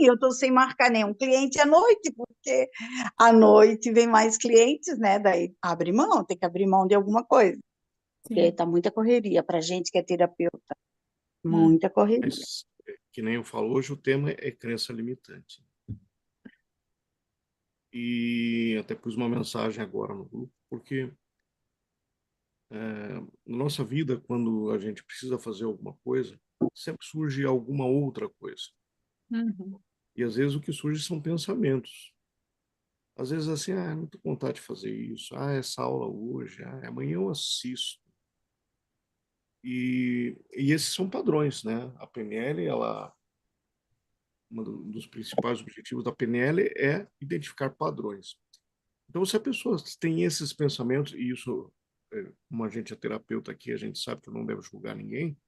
eu estou sem marcar nenhum cliente à noite, porque à noite vem mais clientes, né? Daí abre mão, tem que abrir mão de alguma coisa, porque Sim. está muita correria para gente que é terapeuta, Hum. muita correria. Mas, que nem eu falo, hoje o tema é crença limitante. E até pus uma mensagem agora no grupo, porque na nossa vida, quando a gente precisa fazer alguma coisa, sempre surge alguma outra coisa. Uhum. E às vezes o que surge são pensamentos. Às vezes assim, não tô com vontade de fazer isso. Essa aula hoje, amanhã eu assisto. E esses são padrões, né? A PNL, dos principais objetivos da PNL é identificar padrões. Então, se a pessoa tem esses pensamentos, e isso, como a gente é terapeuta aqui, a gente sabe que não deve julgar ninguém,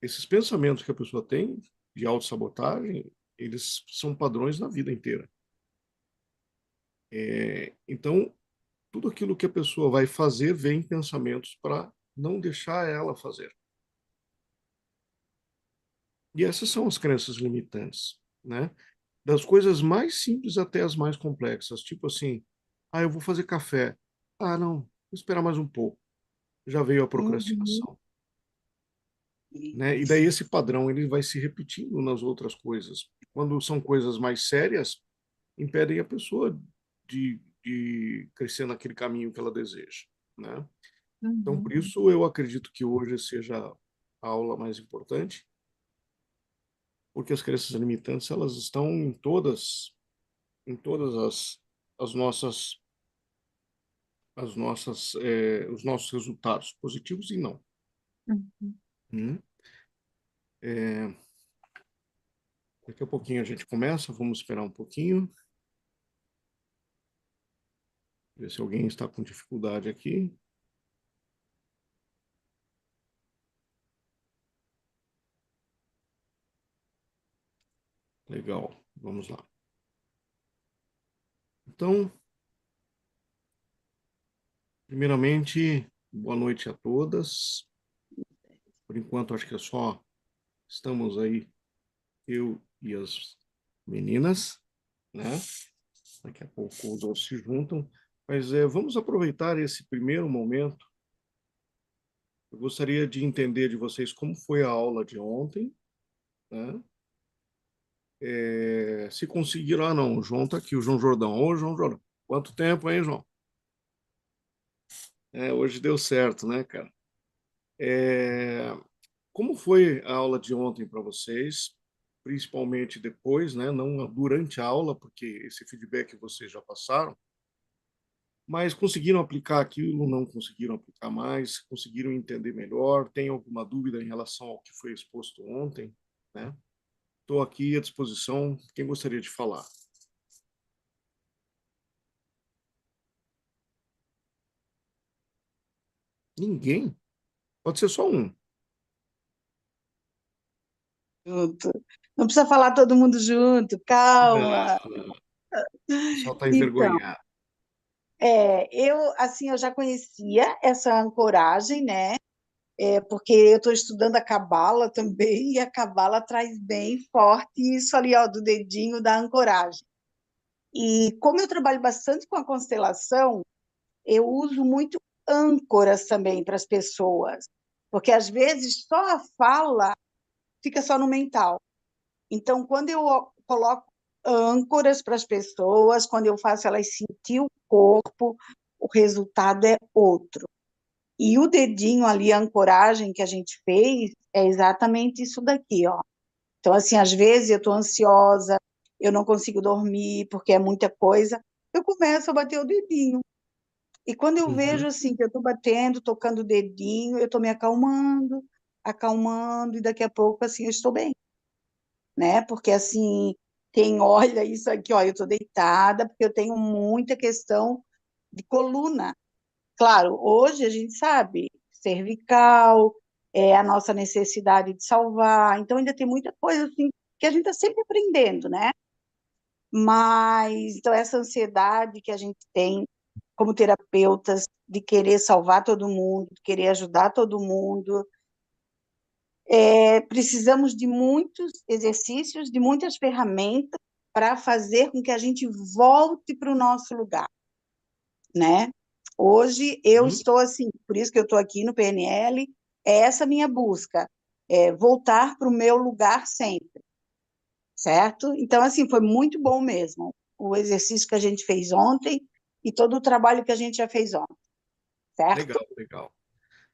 esses pensamentos que a pessoa tem de autossabotagem, eles são padrões na vida inteira. Então, tudo aquilo que a pessoa vai fazer vem pensamentos para não deixar ela fazer. E essas são as crenças limitantes, né? Das coisas mais simples até as mais complexas, tipo assim, eu vou fazer café. Não, vou esperar mais um pouco. Já veio a Uhum. procrastinação, né? E daí esse padrão ele vai se repetindo nas outras coisas. Quando são coisas mais sérias, impedem a pessoa de crescer naquele caminho que ela deseja, né? Então, por Uhum. isso eu acredito que hoje seja a aula mais importante, porque as crenças limitantes elas estão em todas as nossas os nossos resultados positivos e não. Uhum. Hum? É, daqui a pouquinho a gente começa, vamos esperar um pouquinho, ver se alguém está com dificuldade aqui. Legal, vamos lá. Então, primeiramente, boa noite a todas. Por enquanto, acho que é só estamos aí, eu e as meninas, né? Daqui a pouco os outros se juntam. Mas vamos aproveitar esse primeiro momento. Eu gostaria de entender de vocês como foi a aula de ontem, né? Se conseguiram, não, o João está aqui, o João Jordão. Ô, João Jordão, quanto tempo, hein, João? Hoje deu certo, né, cara? É, como foi a aula de ontem para vocês? Principalmente depois, né? Não durante a aula, porque esse feedback vocês já passaram, mas conseguiram aplicar aquilo, não conseguiram aplicar mais, conseguiram entender melhor? Tem alguma dúvida em relação ao que foi exposto ontem, né? Estou aqui à disposição. Quem gostaria de falar? Ninguém? Pode ser só um. Junto. Não precisa falar todo mundo junto, calma. Não, não. O pessoal está Então, envergonhado. eu já conhecia essa ancoragem, né? Porque eu estou estudando a cabala também, e a cabala traz bem forte isso ali, ó, do dedinho da ancoragem. E como eu trabalho bastante com a constelação, eu uso muito âncoras também para as pessoas, porque às vezes só a fala fica só no mental. Então, quando eu coloco âncoras para as pessoas, quando eu faço elas sentir o corpo, o resultado é outro. E o dedinho ali, a ancoragem que a gente fez, é exatamente isso daqui, ó. Então, assim, às vezes eu estou ansiosa, eu não consigo dormir porque é muita coisa, eu começo a bater o dedinho. E quando eu vejo, Uhum. assim, que eu estou batendo, tocando o dedinho, eu estou me acalmando, acalmando, e daqui a pouco, assim, eu estou bem, né? Porque, assim, quem olha isso aqui, ó, eu estou deitada, porque eu tenho muita questão de coluna. Claro, hoje a gente sabe, cervical, é a nossa necessidade de salvar, então ainda tem muita coisa assim que a gente está sempre aprendendo, né? Mas então essa ansiedade que a gente tem como terapeutas de querer salvar todo mundo, de querer ajudar todo mundo, precisamos de muitos exercícios, de muitas ferramentas para fazer com que a gente volte para o nosso lugar, né? Hoje eu estou assim, por isso que eu estou aqui no PNL, é essa minha busca, voltar para o meu lugar sempre, certo? Então, assim, foi muito bom mesmo o exercício que a gente fez ontem e todo o trabalho que a gente já fez ontem, certo? Legal, legal.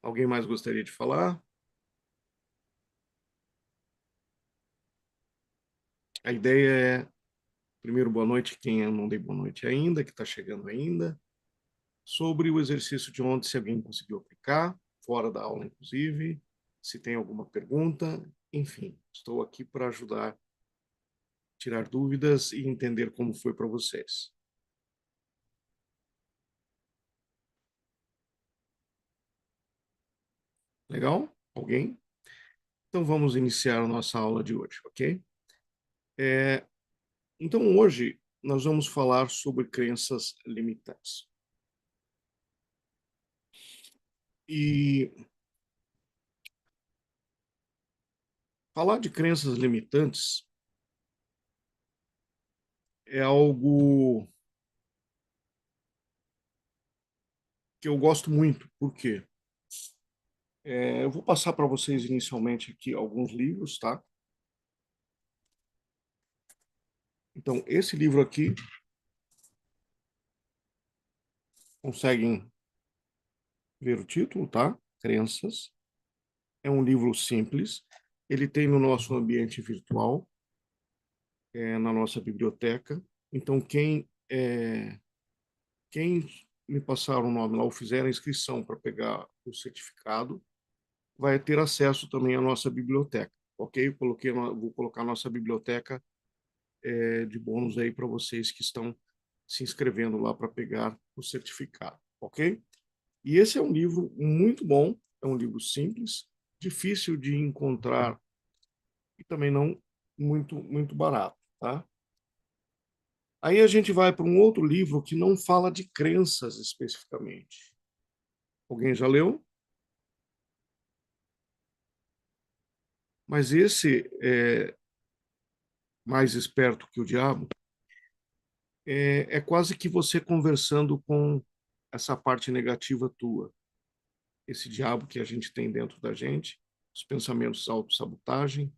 Alguém mais gostaria de falar? A ideia é, primeiro, boa noite, quem eu não dei boa noite ainda, que está chegando ainda, sobre o exercício de ontem, se alguém conseguiu aplicar, fora da aula, inclusive, se tem alguma pergunta, enfim, estou aqui para ajudar, tirar dúvidas e entender como foi para vocês. Legal? Alguém? Então vamos iniciar a nossa aula de hoje, ok? Então hoje nós vamos falar sobre crenças limitantes. E falar de crenças limitantes é algo que eu gosto muito. Por quê? Eu vou passar para vocês inicialmente aqui alguns livros, tá? Então, esse livro aqui, conseguem ver o título, tá? Crenças. É um livro simples. Ele tem no nosso ambiente virtual, na nossa biblioteca. Então, quem me passar o nome lá ou fizer a inscrição para pegar o certificado, vai ter acesso também à nossa biblioteca, ok? Vou colocar a nossa biblioteca de bônus aí para vocês que estão se inscrevendo lá para pegar o certificado, ok? E esse é um livro muito bom, é um livro simples, difícil de encontrar e também não muito barato, tá? Aí a gente vai para um outro livro que não fala de crenças especificamente. Alguém já leu? Mas esse é mais esperto que o diabo. É quase que você conversando com essa parte negativa tua, esse diabo que a gente tem dentro da gente, os pensamentos de autossabotagem.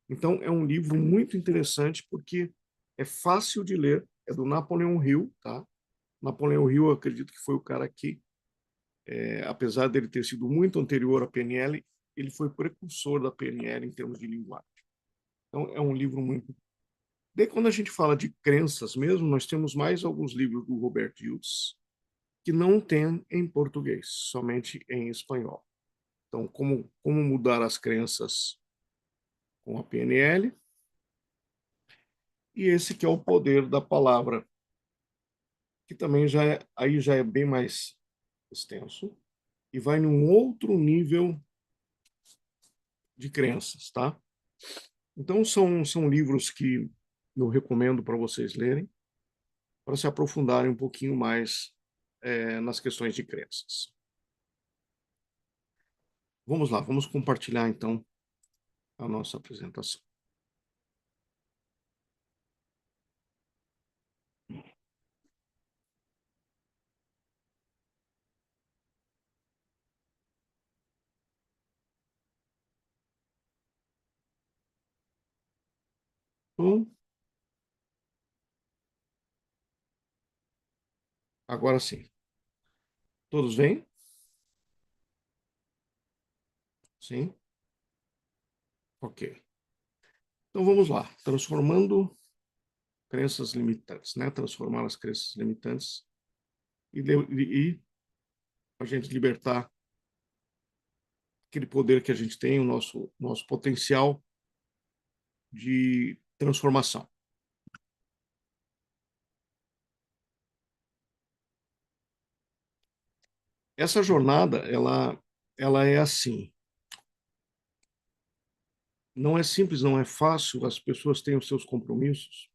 Então, é um livro muito interessante porque é fácil de ler, é do Napoleon Hill, tá? Napoleon Hill, eu acredito que foi o cara que, apesar dele ter sido muito anterior à PNL, ele foi precursor da PNL em termos de linguagem. Então, é um livro muito. Daí, quando a gente fala de crenças mesmo, nós temos mais alguns livros do Robert Hughes, que não tem em português, somente em espanhol. Então, como mudar as crenças com a PNL, e esse que é o poder da palavra, que também aí já é bem mais extenso, e vai num outro nível de crenças, tá? Então, são livros que eu recomendo para vocês lerem, para se aprofundarem um pouquinho mais nas questões de crenças. Vamos lá, vamos compartilhar então a nossa apresentação. Então, agora sim. Todos vêm? Sim? Ok. Então vamos lá. Transformando crenças limitantes, né? Transformar as crenças limitantes e a gente libertar aquele poder que a gente tem, o nosso potencial de transformação. Essa jornada, ela é assim. Não é simples, não é fácil, as pessoas têm os seus compromissos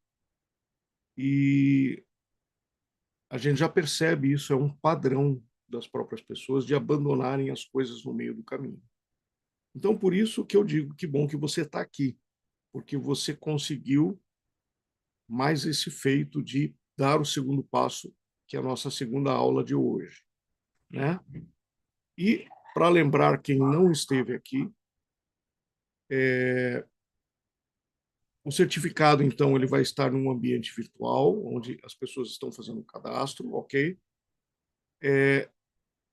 e a gente já percebe isso, é um padrão das próprias pessoas de abandonarem as coisas no meio do caminho. Então, por isso que eu digo que bom que você está aqui, porque você conseguiu mais esse feito de dar o segundo passo, que é a nossa segunda aula de hoje, né? E para lembrar quem não esteve aqui, o certificado, então, ele vai estar num ambiente virtual, onde as pessoas estão fazendo o cadastro, ok?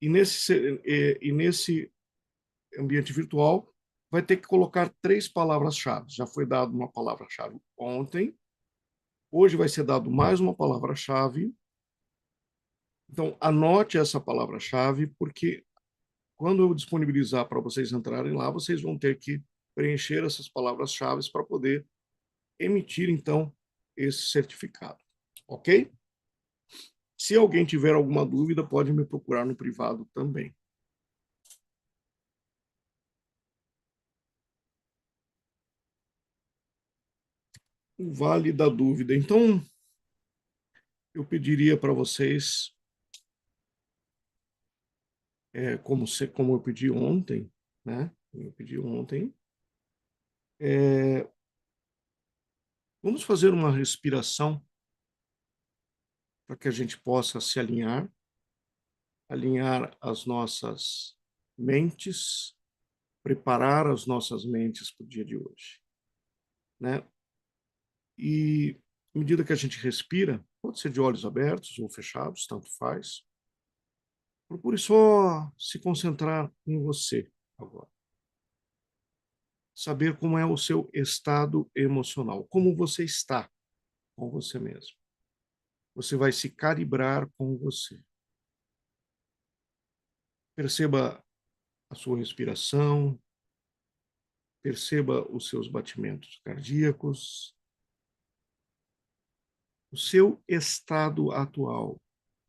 E nesse ambiente virtual, vai ter que colocar 3 palavras-chave. Já foi dado uma palavra-chave ontem, hoje vai ser dado mais uma palavra-chave. Então, anote essa palavra-chave, porque quando eu disponibilizar para vocês entrarem lá, vocês vão ter que preencher essas palavras-chave para poder emitir, então, esse certificado. Ok? Se alguém tiver alguma dúvida, pode me procurar no privado também. O Vale da Dúvida. Então, eu pediria para vocês, como eu pedi ontem, né? Eu pedi ontem, vamos fazer uma respiração para que a gente possa se alinhar as nossas mentes, preparar as nossas mentes para o dia de hoje, né? E à medida que a gente respira, pode ser de olhos abertos ou fechados, tanto faz. Procure só se concentrar em você agora. Saber como é o seu estado emocional, como você está com você mesmo. Você vai se calibrar com você. Perceba a sua respiração, perceba os seus batimentos cardíacos, o seu estado atual.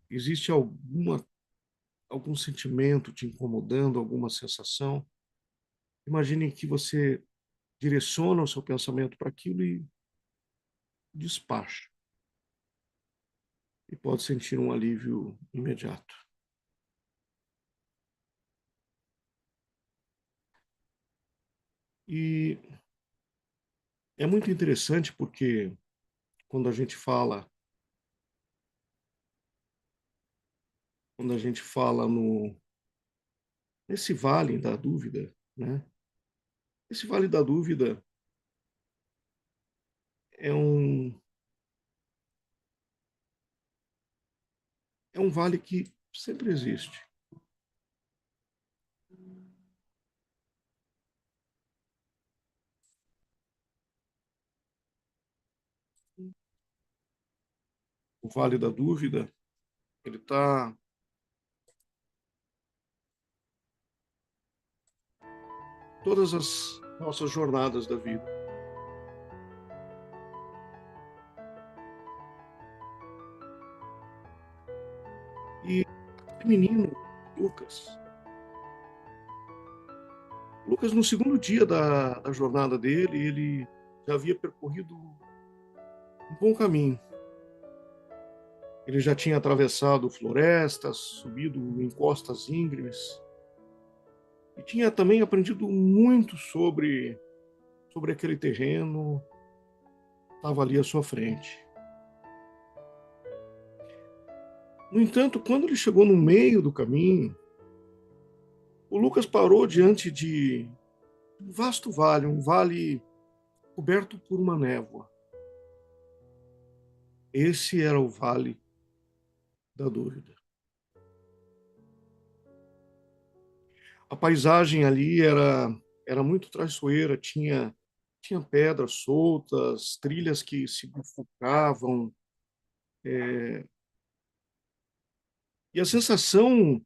Existe algum sentimento te incomodando, alguma sensação? Imagine que você direciona o seu pensamento para aquilo e despacha. E pode sentir um alívio imediato. E é muito interessante porque quando a gente fala nesse vale da dúvida, né? Esse vale da dúvida é um vale que sempre existe. O vale da dúvida, ele está todas as nossas jornadas da vida. E o menino, Lucas, no segundo dia da jornada dele, ele já havia percorrido um bom caminho. Ele já tinha atravessado florestas, subido em costas íngremes, e tinha também aprendido muito sobre aquele terreno que estava ali à sua frente. No entanto, quando ele chegou no meio do caminho, o Lucas parou diante de um vasto vale, um vale coberto por uma névoa. Esse era o vale da dúvida. A paisagem ali era muito traiçoeira, tinha pedras soltas, trilhas que se bifurcavam, e a sensação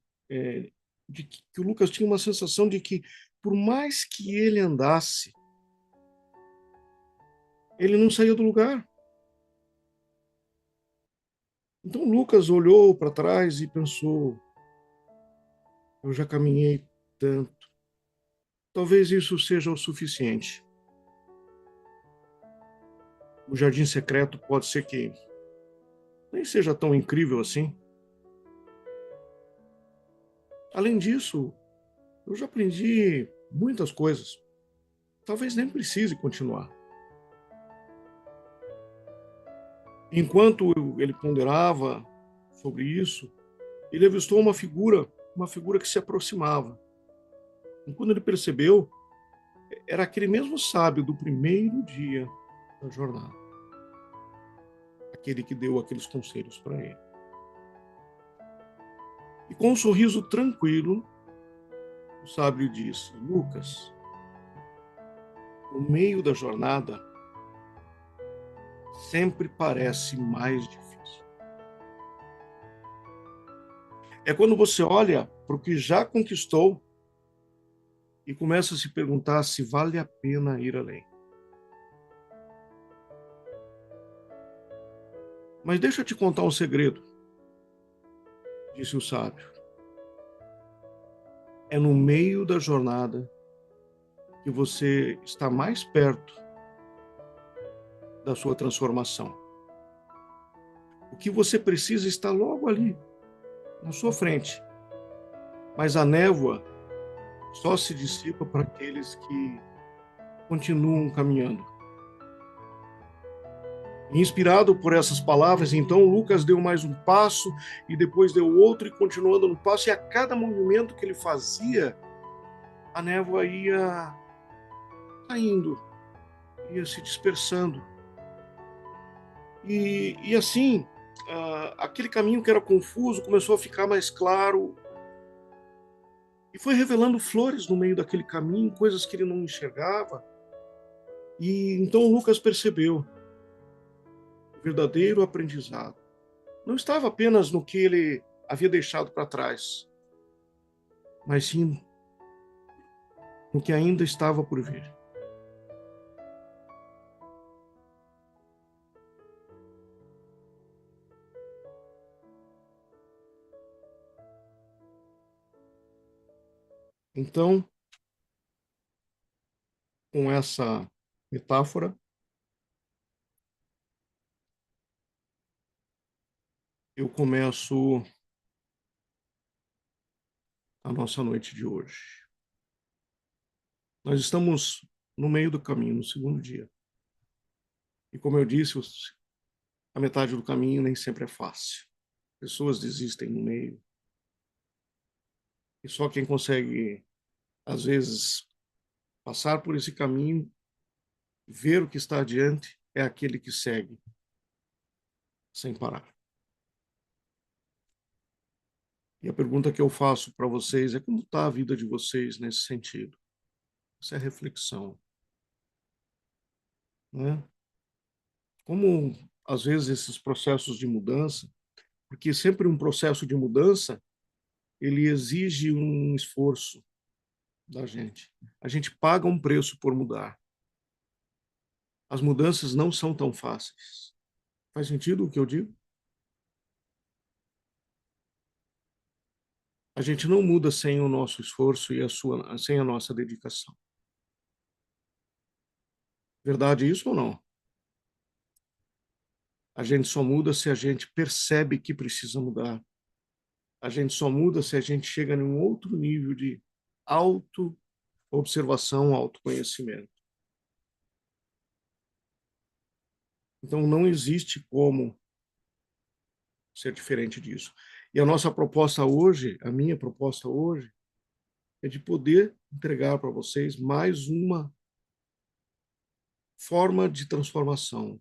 de que o Lucas tinha uma sensação de que, por mais que ele andasse, ele não saía do lugar. Então Lucas olhou para trás e pensou: eu já caminhei tanto, talvez isso seja o suficiente. O jardim secreto pode ser que nem seja tão incrível assim. Além disso, eu já aprendi muitas coisas. Talvez nem precise continuar. Enquanto ele ponderava sobre isso, ele avistou uma figura que se aproximava. E quando ele percebeu, era aquele mesmo sábio do primeiro dia da jornada, aquele que deu aqueles conselhos para ele. E com um sorriso tranquilo, o sábio disse: Lucas, no meio da jornada, sempre parece mais difícil. É quando você olha para o que já conquistou e começa a se perguntar se vale a pena ir além. Mas deixa eu te contar um segredo, disse o sábio. É no meio da jornada que você está mais perto da sua transformação. O que você precisa está logo ali, na sua frente. Mas a névoa só se dissipa para aqueles que continuam caminhando. Inspirado por essas palavras, então Lucas deu mais um passo e depois deu outro e continuando no passo, e a cada movimento que ele fazia, a névoa ia saindo, ia se dispersando. E assim, aquele caminho que era confuso começou a ficar mais claro e foi revelando flores no meio daquele caminho, coisas que ele não enxergava. E então Lucas percebeu o verdadeiro aprendizado. Não estava apenas no que ele havia deixado para trás, mas sim no que ainda estava por vir. Então, com essa metáfora, eu começo a nossa noite de hoje. Nós estamos no meio do caminho, no segundo dia. E como eu disse, a metade do caminho nem sempre é fácil. Pessoas desistem no meio. E só quem consegue, às vezes, passar por esse caminho, ver o que está adiante, é aquele que segue sem parar. E a pergunta que eu faço para vocês é: como está a vida de vocês nesse sentido? Essa é a reflexão, né? Como, às vezes, esses processos de mudança, porque sempre um processo de mudança, ele exige um esforço da gente. A gente paga um preço por mudar. As mudanças não são tão fáceis. Faz sentido o que eu digo? A gente não muda sem o nosso esforço e sem a nossa dedicação. Verdade isso ou não? A gente só muda se a gente percebe que precisa mudar. A gente só muda se a gente chega num outro nível de auto-observação, autoconhecimento. Então, não existe como ser diferente disso. E a nossa proposta hoje, a minha proposta hoje, é de poder entregar para vocês mais uma forma de transformação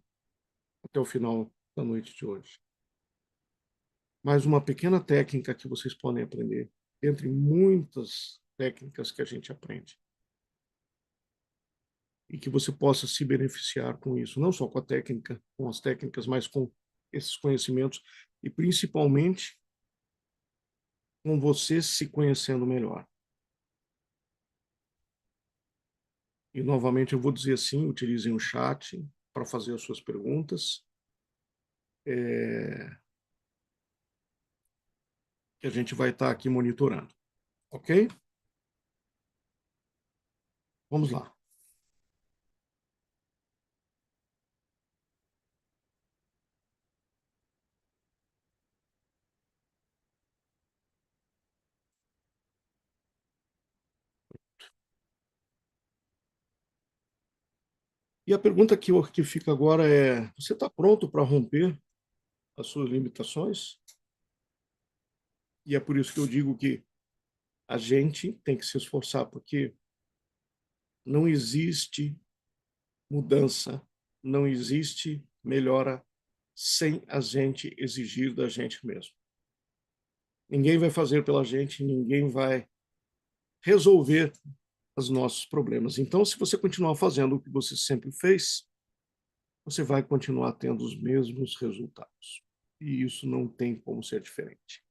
até o final da noite de hoje. Mais uma pequena técnica que vocês podem aprender, entre muitas técnicas que a gente aprende. E que você possa se beneficiar com isso, não só com a técnica, com as técnicas, mas com esses conhecimentos e principalmente com você se conhecendo melhor. E novamente eu vou dizer assim, utilizem o chat para fazer as suas perguntas, que a gente vai estar aqui monitorando, ok? Vamos lá. E a pergunta que fica agora é: você está pronto para romper as suas limitações? E é por isso que eu digo que a gente tem que se esforçar, porque não existe mudança, não existe melhora sem a gente exigir da gente mesmo. Ninguém vai fazer pela gente, ninguém vai resolver os nossos problemas. Então, se você continuar fazendo o que você sempre fez, você vai continuar tendo os mesmos resultados. E isso não tem como ser diferente.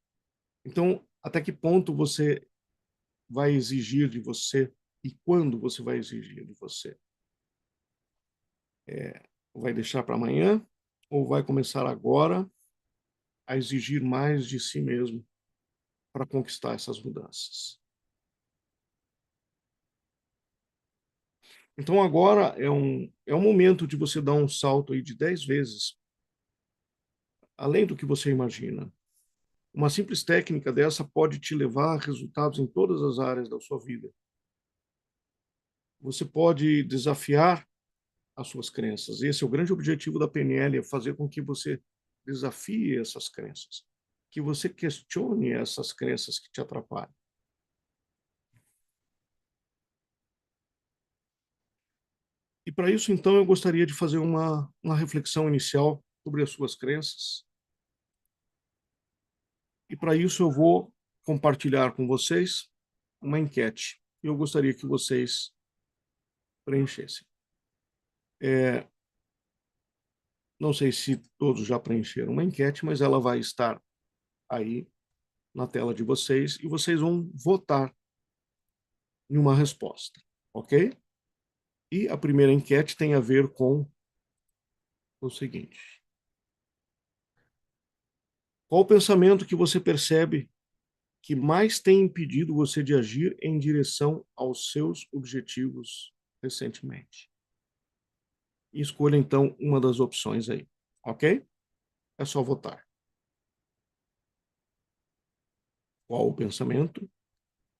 Então, até que ponto você vai exigir de você e quando você vai exigir de você? Vai deixar para amanhã ou vai começar agora a exigir mais de si mesmo para conquistar essas mudanças? Então agora é um momento de você dar um salto aí de 10 vezes além do que você imagina. Uma simples técnica dessa pode te levar a resultados em todas as áreas da sua vida. Você pode desafiar as suas crenças. Esse é o grande objetivo da PNL, é fazer com que você desafie essas crenças, que você questione essas crenças que te atrapalham. E para isso, então, eu gostaria de fazer uma reflexão inicial sobre as suas crenças. E para isso, eu vou compartilhar com vocês uma enquete. Eu gostaria que vocês preenchessem. Não sei se todos já preencheram uma enquete, mas ela vai estar aí na tela de vocês e vocês vão votar em uma resposta, ok? E a primeira enquete tem a ver com o seguinte: qual o pensamento que você percebe que mais tem impedido você de agir em direção aos seus objetivos recentemente? E escolha então uma das opções aí, ok? É só votar. Qual o pensamento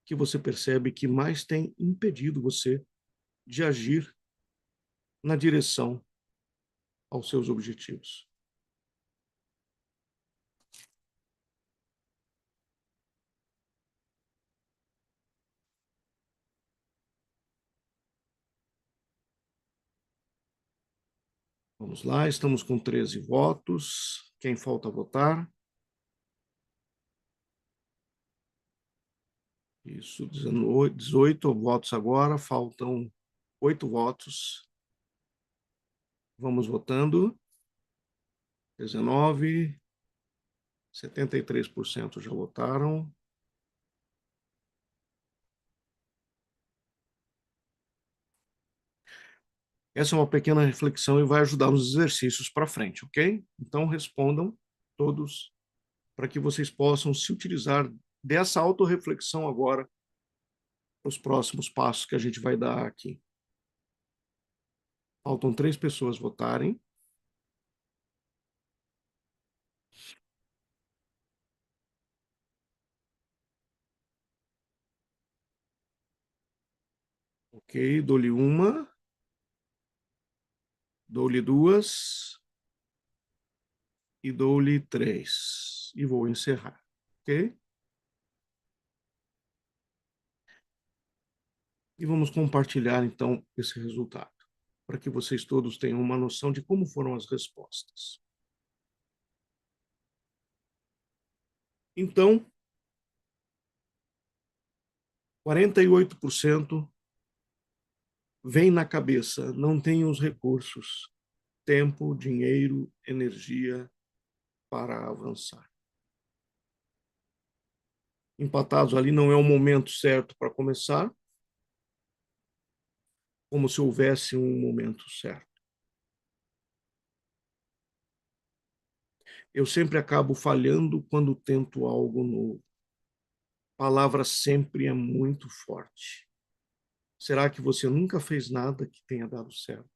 que você percebe que mais tem impedido você de agir na direção aos seus objetivos? Vamos lá, estamos com 13 votos. Quem falta votar? Isso, 18 votos agora, faltam 8 votos. Vamos votando. 19, 73% já votaram. Essa é uma pequena reflexão e vai ajudar nos exercícios para frente, ok? Então respondam todos para que vocês possam se utilizar dessa autorreflexão agora para os próximos passos que a gente vai dar aqui. Faltam 3 pessoas votarem. Ok, dou-lhe uma, dou-lhe duas e dou-lhe 3. E vou encerrar, ok? E vamos compartilhar, então, esse resultado, para que vocês todos tenham uma noção de como foram as respostas. Então, 48% vem na cabeça, não tem os recursos, tempo, dinheiro, energia para avançar. Empatados ali, não é o momento certo para começar, como se houvesse um momento certo. Eu sempre acabo falhando quando tento algo novo. A palavra sempre é muito forte. Será que você nunca fez nada que tenha dado certo?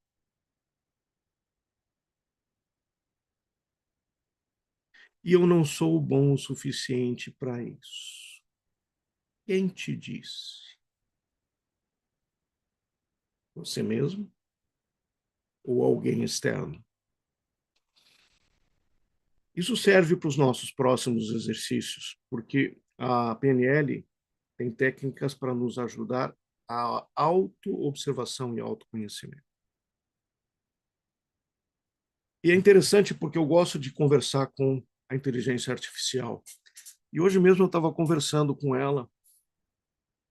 E eu não sou bom o suficiente para isso. Quem te disse? Você mesmo? ou alguém externo. Isso serve para os nossos próximos exercícios, porque a PNL tem técnicas para nos ajudar a autoobservação e autoconhecimento. E é interessante porque eu gosto de conversar com a inteligência artificial. E hoje mesmo eu estava conversando com ela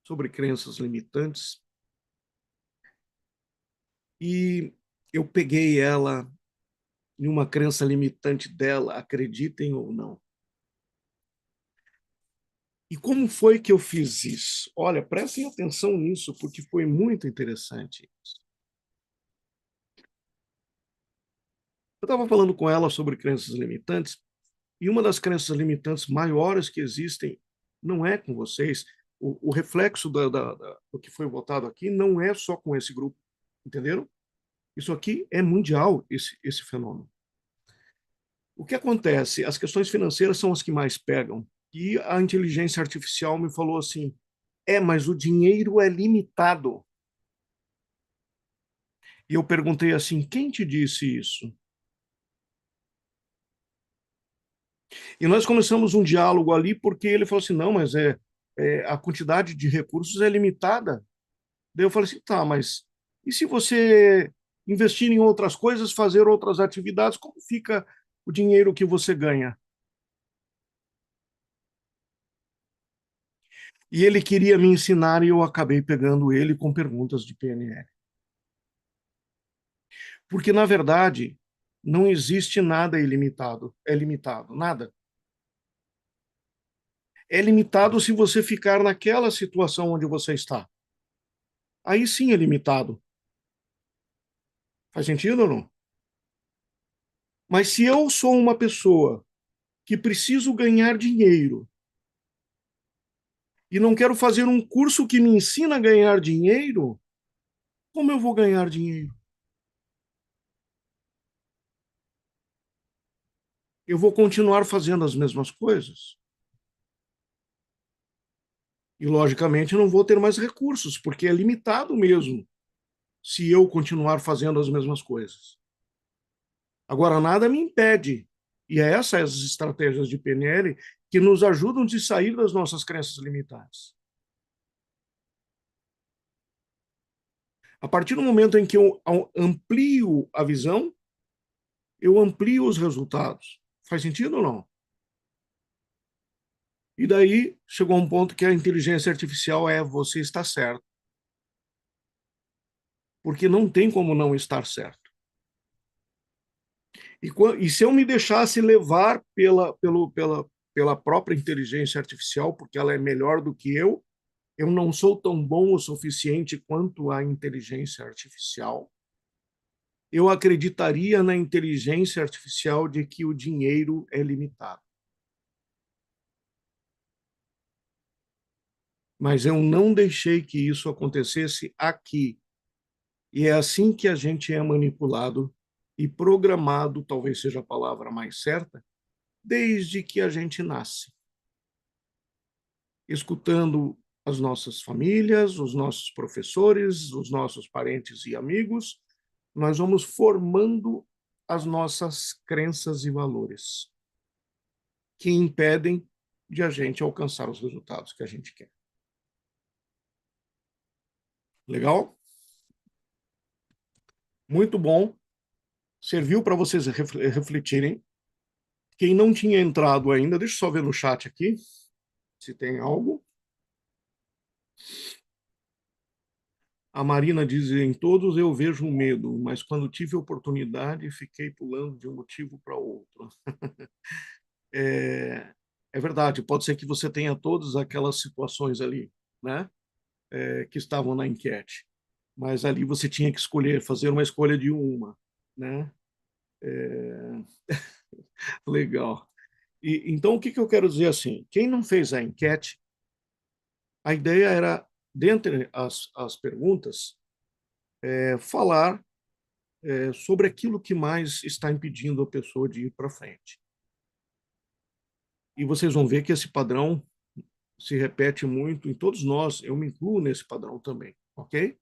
sobre crenças limitantes e eu peguei ela em uma crença limitante dela, acreditem ou não. E como foi que eu fiz isso? Olha, prestem atenção nisso, porque foi muito interessante. Eu estava falando com ela sobre crenças limitantes, e uma das crenças limitantes maiores que existem não é com vocês. O reflexo do que foi votado aqui não é só com esse grupo, entenderam? Isso aqui é mundial, esse fenômeno. O que acontece? As questões financeiras são as que mais pegam. E a inteligência artificial me falou assim, mas o dinheiro é limitado. E eu perguntei assim, quem te disse isso? E nós começamos um diálogo ali porque ele falou assim, não, mas a quantidade de recursos é limitada. Daí eu falei assim, tá, mas e se você investir em outras coisas, fazer outras atividades, como fica o dinheiro que você ganha? E ele queria me ensinar e eu acabei pegando ele com perguntas de PNL. Porque, na verdade, não existe nada ilimitado. É limitado, nada. É limitado se você ficar naquela situação onde você está. Aí sim é limitado. Faz sentido ou não? Mas se eu sou uma pessoa que preciso ganhar dinheiro e não quero fazer um curso que me ensina a ganhar dinheiro, como eu vou ganhar dinheiro? Eu vou continuar fazendo as mesmas coisas. E, logicamente, não vou ter mais recursos, porque é limitado mesmo se eu continuar fazendo as mesmas coisas. Agora, nada me impede, e é essas estratégias de PNL que nos ajudam a sair das nossas crenças limitantes. A partir do momento em que eu amplio a visão, eu amplio os resultados. Faz sentido ou não? E daí chegou um ponto que a inteligência artificial você está certo. Porque não tem como não estar certo. E se eu me deixasse levar pela própria inteligência artificial, porque ela é melhor do que eu não sou tão bom o suficiente quanto a inteligência artificial. Eu acreditaria na inteligência artificial de que o dinheiro é limitado. Mas eu não deixei que isso acontecesse aqui. E é assim que a gente é manipulado e programado, talvez seja a palavra mais certa, desde que a gente nasce. Escutando as nossas famílias, os nossos professores, os nossos parentes e amigos, nós vamos formando as nossas crenças e valores, que impedem de a gente alcançar os resultados que a gente quer. Legal? Muito bom. Serviu para vocês refletirem. Quem não tinha entrado ainda, deixa eu só ver no chat aqui, se tem algo. A Marina diz, em todos eu vejo um medo, mas quando tive oportunidade, fiquei pulando de um motivo para outro. É verdade, pode ser que você tenha todas aquelas situações ali, né, que estavam na enquete, mas ali você tinha que escolher, fazer uma escolha de uma, né? É... Legal. Então, o que eu quero dizer assim? Quem não fez a enquete, a ideia era, dentre as perguntas, falar sobre aquilo que mais está impedindo a pessoa de ir para frente. E vocês vão ver que esse padrão se repete muito em todos nós, eu me incluo nesse padrão também, ok?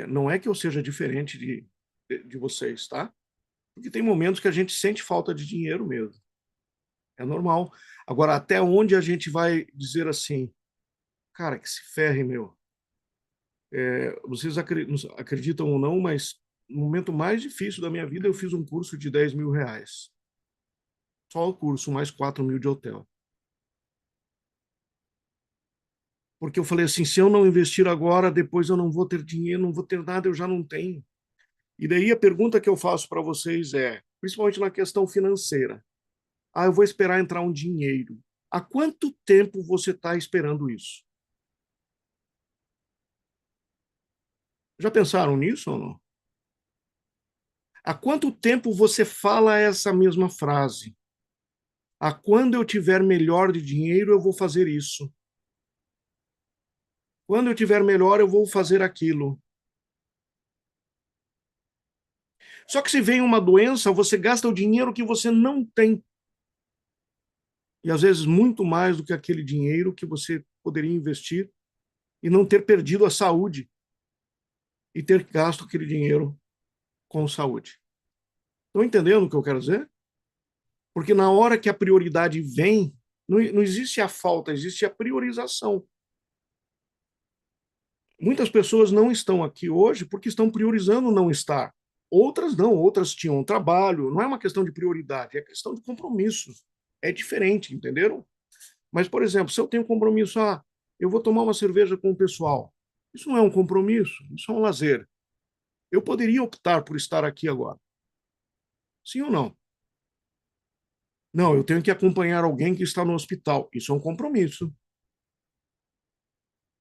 Não é que eu seja diferente de vocês, tá? Porque tem momentos que a gente sente falta de dinheiro mesmo. É normal. Agora, até onde a gente vai dizer assim, cara, que se ferre, meu. Vocês acreditam ou não, mas no momento mais difícil da minha vida, eu fiz um curso de 10 mil reais. Só o curso, mais 4 mil de hotel. Porque eu falei assim, se eu não investir agora, depois eu não vou ter dinheiro, não vou ter nada, eu já não tenho. E daí a pergunta que eu faço para vocês é, principalmente na questão financeira, eu vou esperar entrar um dinheiro. Há quanto tempo você está esperando isso? Já pensaram nisso ou não? Há quanto tempo você fala essa mesma frase? Quando eu tiver melhor de dinheiro, eu vou fazer isso. Quando eu tiver melhor, eu vou fazer aquilo. Só que se vem uma doença, você gasta o dinheiro que você não tem. E às vezes muito mais do que aquele dinheiro que você poderia investir e não ter perdido a saúde e ter gasto aquele dinheiro com saúde. Estão entendendo o que eu quero dizer? Porque na hora que a prioridade vem, não existe a falta, existe a priorização. Muitas pessoas não estão aqui hoje porque estão priorizando não estar. Outras não, outras tinham um trabalho. Não é uma questão de prioridade, é questão de compromisso. É diferente, entenderam? Mas, por exemplo, se eu tenho compromisso, eu vou tomar uma cerveja com o pessoal. Isso não é um compromisso, isso é um lazer. Eu poderia optar por estar aqui agora. Sim ou não? Não, eu tenho que acompanhar alguém que está no hospital. Isso é um compromisso.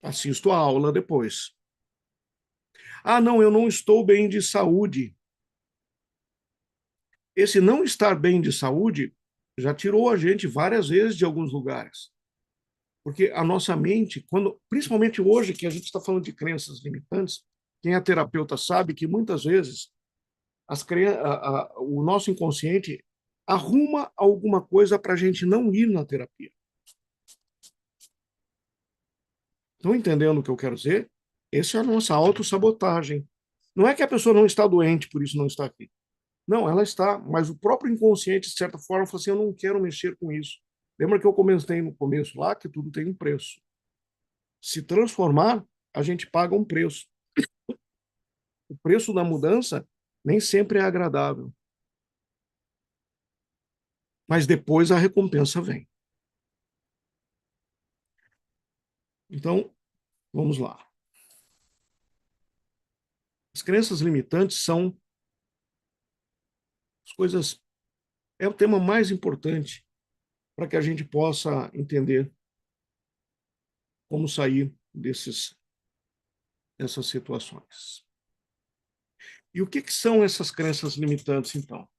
Assisto a aula depois. Não, eu não estou bem de saúde. Esse não estar bem de saúde já tirou a gente várias vezes de alguns lugares. Porque a nossa mente, principalmente hoje que a gente está falando de crenças limitantes, quem é terapeuta sabe que muitas vezes o nosso inconsciente arruma alguma coisa para a gente não ir na terapia. Estão entendendo o que eu quero dizer? Essa é a nossa autossabotagem. Não é que a pessoa não está doente, por isso não está aqui. Não, ela está, mas o próprio inconsciente, de certa forma, fala assim, eu não quero mexer com isso. Lembra que eu comentei no começo lá que tudo tem um preço. Se transformar, a gente paga um preço. O preço da mudança nem sempre é agradável. Mas depois a recompensa vem. Então, vamos lá. As crenças limitantes são as coisas, é o tema mais importante para que a gente possa entender como sair dessas situações. E o que são essas crenças limitantes, então?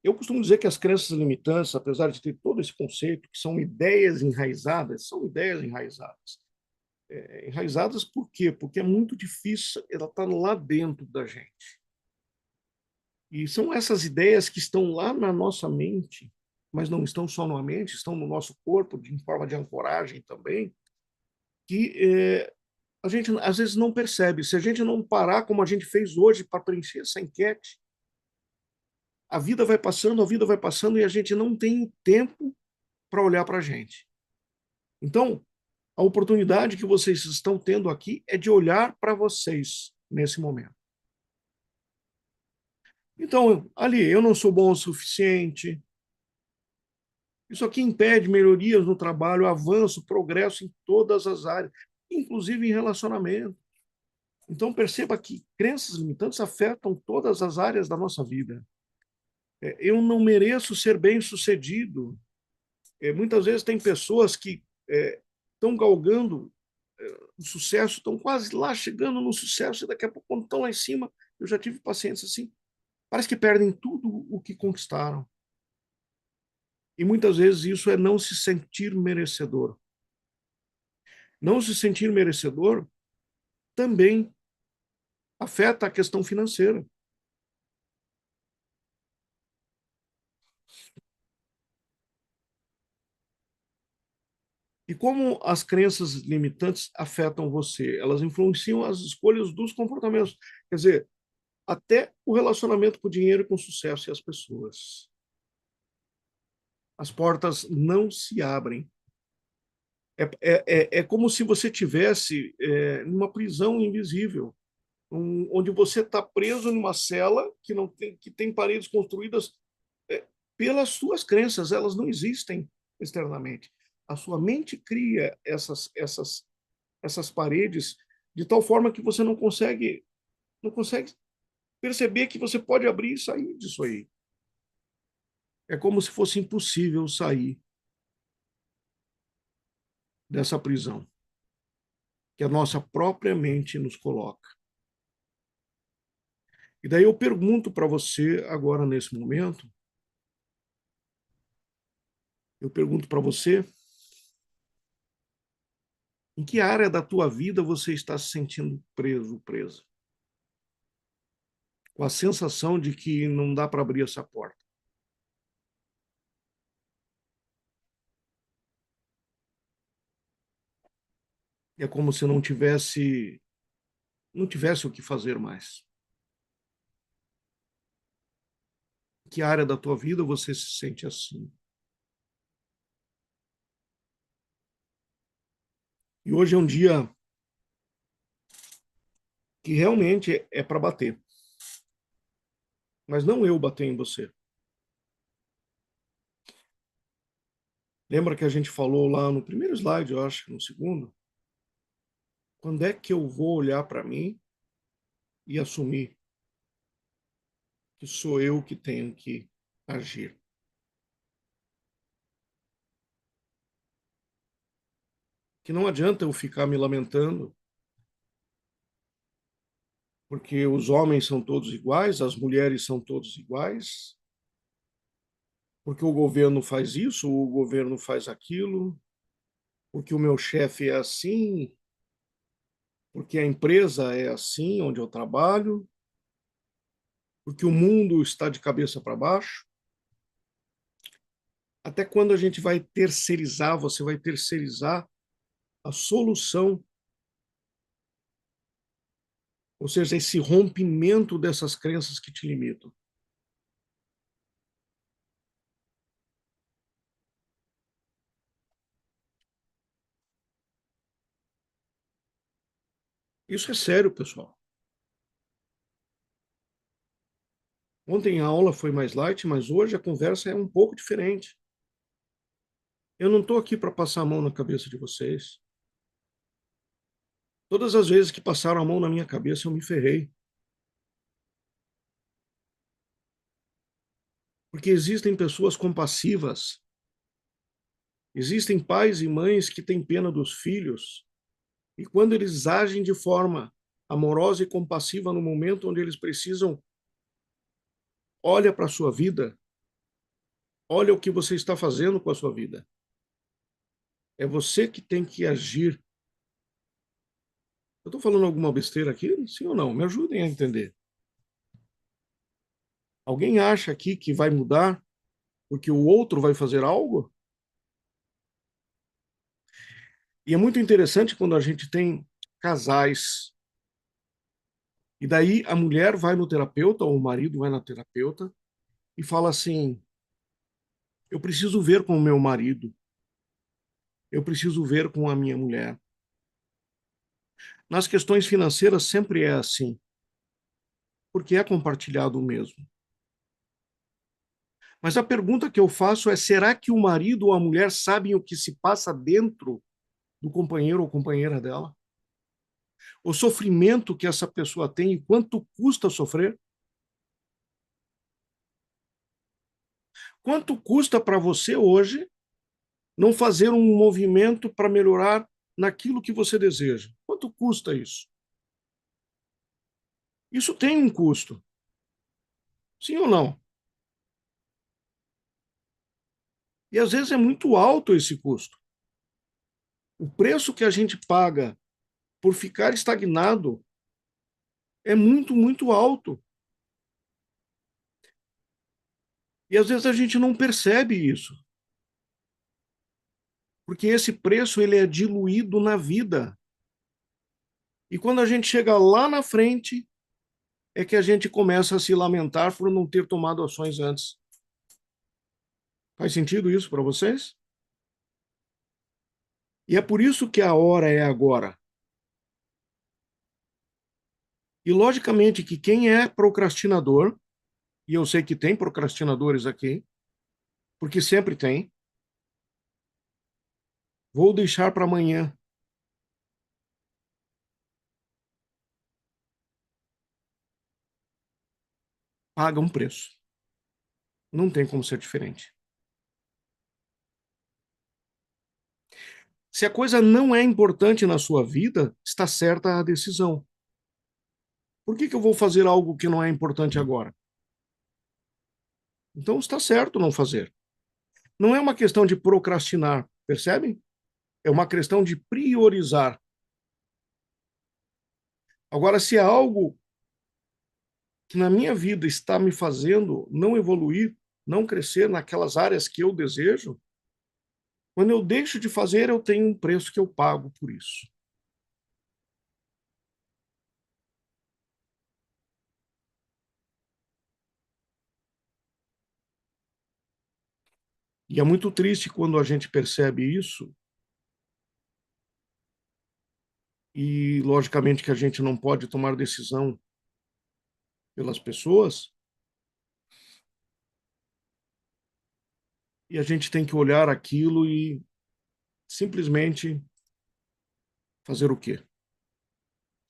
Eu costumo dizer que as crenças limitantes, apesar de ter todo esse conceito, que são ideias enraizadas, são ideias enraizadas. Enraizadas por quê? Porque é muito difícil, ela está lá dentro da gente. E são essas ideias que estão lá na nossa mente, mas não estão só na mente, estão no nosso corpo, em forma de ancoragem também, que a gente às vezes não percebe. Se a gente não parar, como a gente fez hoje, para preencher essa enquete, a vida vai passando e a gente não tem tempo para olhar para a gente. Então, a oportunidade que vocês estão tendo aqui é de olhar para vocês nesse momento. Então, ali, eu não sou bom o suficiente. Isso aqui impede melhorias no trabalho, avanço, progresso em todas as áreas, inclusive em relacionamento. Então, perceba que crenças limitantes afetam todas as áreas da nossa vida. Eu não mereço ser bem-sucedido. Muitas vezes tem pessoas que estão galgando o sucesso, estão quase lá chegando no sucesso, e daqui a pouco, quando estão lá em cima, eu já tive pacientes assim, parece que perdem tudo o que conquistaram. E muitas vezes isso é não se sentir merecedor. Não se sentir merecedor também afeta a questão financeira. E como as crenças limitantes afetam você? Elas influenciam as escolhas dos comportamentos. Quer dizer, até o relacionamento com o dinheiro e com o sucesso e as pessoas. As portas não se abrem. É como se você tivesse numa prisão invisível, onde você está preso numa cela que tem paredes construídas pelas suas crenças, elas não existem externamente. A sua mente cria essas paredes de tal forma que você não consegue perceber que você pode abrir e sair disso aí. É como se fosse impossível sair dessa prisão que a nossa própria mente nos coloca. E daí eu pergunto para você agora nesse momento, eu pergunto para você, em que área da tua vida você está se sentindo preso, presa? Com a sensação de que não dá para abrir essa porta. É como se não tivesse o que fazer mais. Em que área da tua vida você se sente assim? E hoje é um dia que realmente é para bater. Mas não eu bater em você. Lembra que a gente falou lá no primeiro slide, eu acho, no segundo? Quando é que eu vou olhar para mim e assumir que sou eu que tenho que agir? Que não adianta eu ficar me lamentando, porque os homens são todos iguais, as mulheres são todos iguais, porque o governo faz isso, o governo faz aquilo, porque o meu chefe é assim, porque a empresa é assim onde eu trabalho, porque o mundo está de cabeça para baixo. Até quando a gente vai terceirizar, você vai terceirizar a solução, ou seja, esse rompimento dessas crenças que te limitam. Isso é sério, pessoal. Ontem a aula foi mais light, mas hoje a conversa é um pouco diferente. Eu não estou aqui para passar a mão na cabeça de vocês. Todas as vezes que passaram a mão na minha cabeça, eu me ferrei. Porque existem pessoas compassivas, existem pais e mães que têm pena dos filhos, e quando eles agem de forma amorosa e compassiva no momento onde eles precisam, olha para a sua vida, olha o que você está fazendo com a sua vida. É você que tem que agir. Eu estou falando alguma besteira aqui? Sim ou não? Me ajudem a entender. Alguém acha aqui que vai mudar porque o outro vai fazer algo? E é muito interessante quando a gente tem casais, e daí a mulher vai no terapeuta, ou o marido vai na terapeuta, e fala assim: eu preciso ver com o meu marido, eu preciso ver com a minha mulher. Nas questões financeiras sempre é assim, porque é compartilhado o mesmo. Mas a pergunta que eu faço é: será que o marido ou a mulher sabem o que se passa dentro do companheiro ou companheira dela? O sofrimento que essa pessoa tem e quanto custa sofrer? Quanto custa para você hoje não fazer um movimento para melhorar naquilo que você deseja? Quanto custa isso? Isso tem um custo. Sim ou não? E às vezes é muito alto esse custo. O preço que a gente paga por ficar estagnado é muito, muito alto. E às vezes a gente não percebe isso. Porque esse preço ele é diluído na vida. E quando a gente chega lá na frente, é que a gente começa a se lamentar por não ter tomado ações antes. Faz sentido isso para vocês? E é por isso que a hora é agora. E logicamente que quem é procrastinador, e eu sei que tem procrastinadores aqui, porque sempre tem, vou deixar para amanhã. Paga um preço. Não tem como ser diferente. Se a coisa não é importante na sua vida, está certa a decisão. Por que eu vou fazer algo que não é importante agora? Então está certo não fazer. Não é uma questão de procrastinar, percebem? É uma questão de priorizar. Agora, se é algo que na minha vida está me fazendo não evoluir, não crescer naquelas áreas que eu desejo, quando eu deixo de fazer, eu tenho um preço que eu pago por isso. E é muito triste quando a gente percebe isso, e logicamente que a gente não pode tomar decisão pelas pessoas, e a gente tem que olhar aquilo e simplesmente fazer o quê?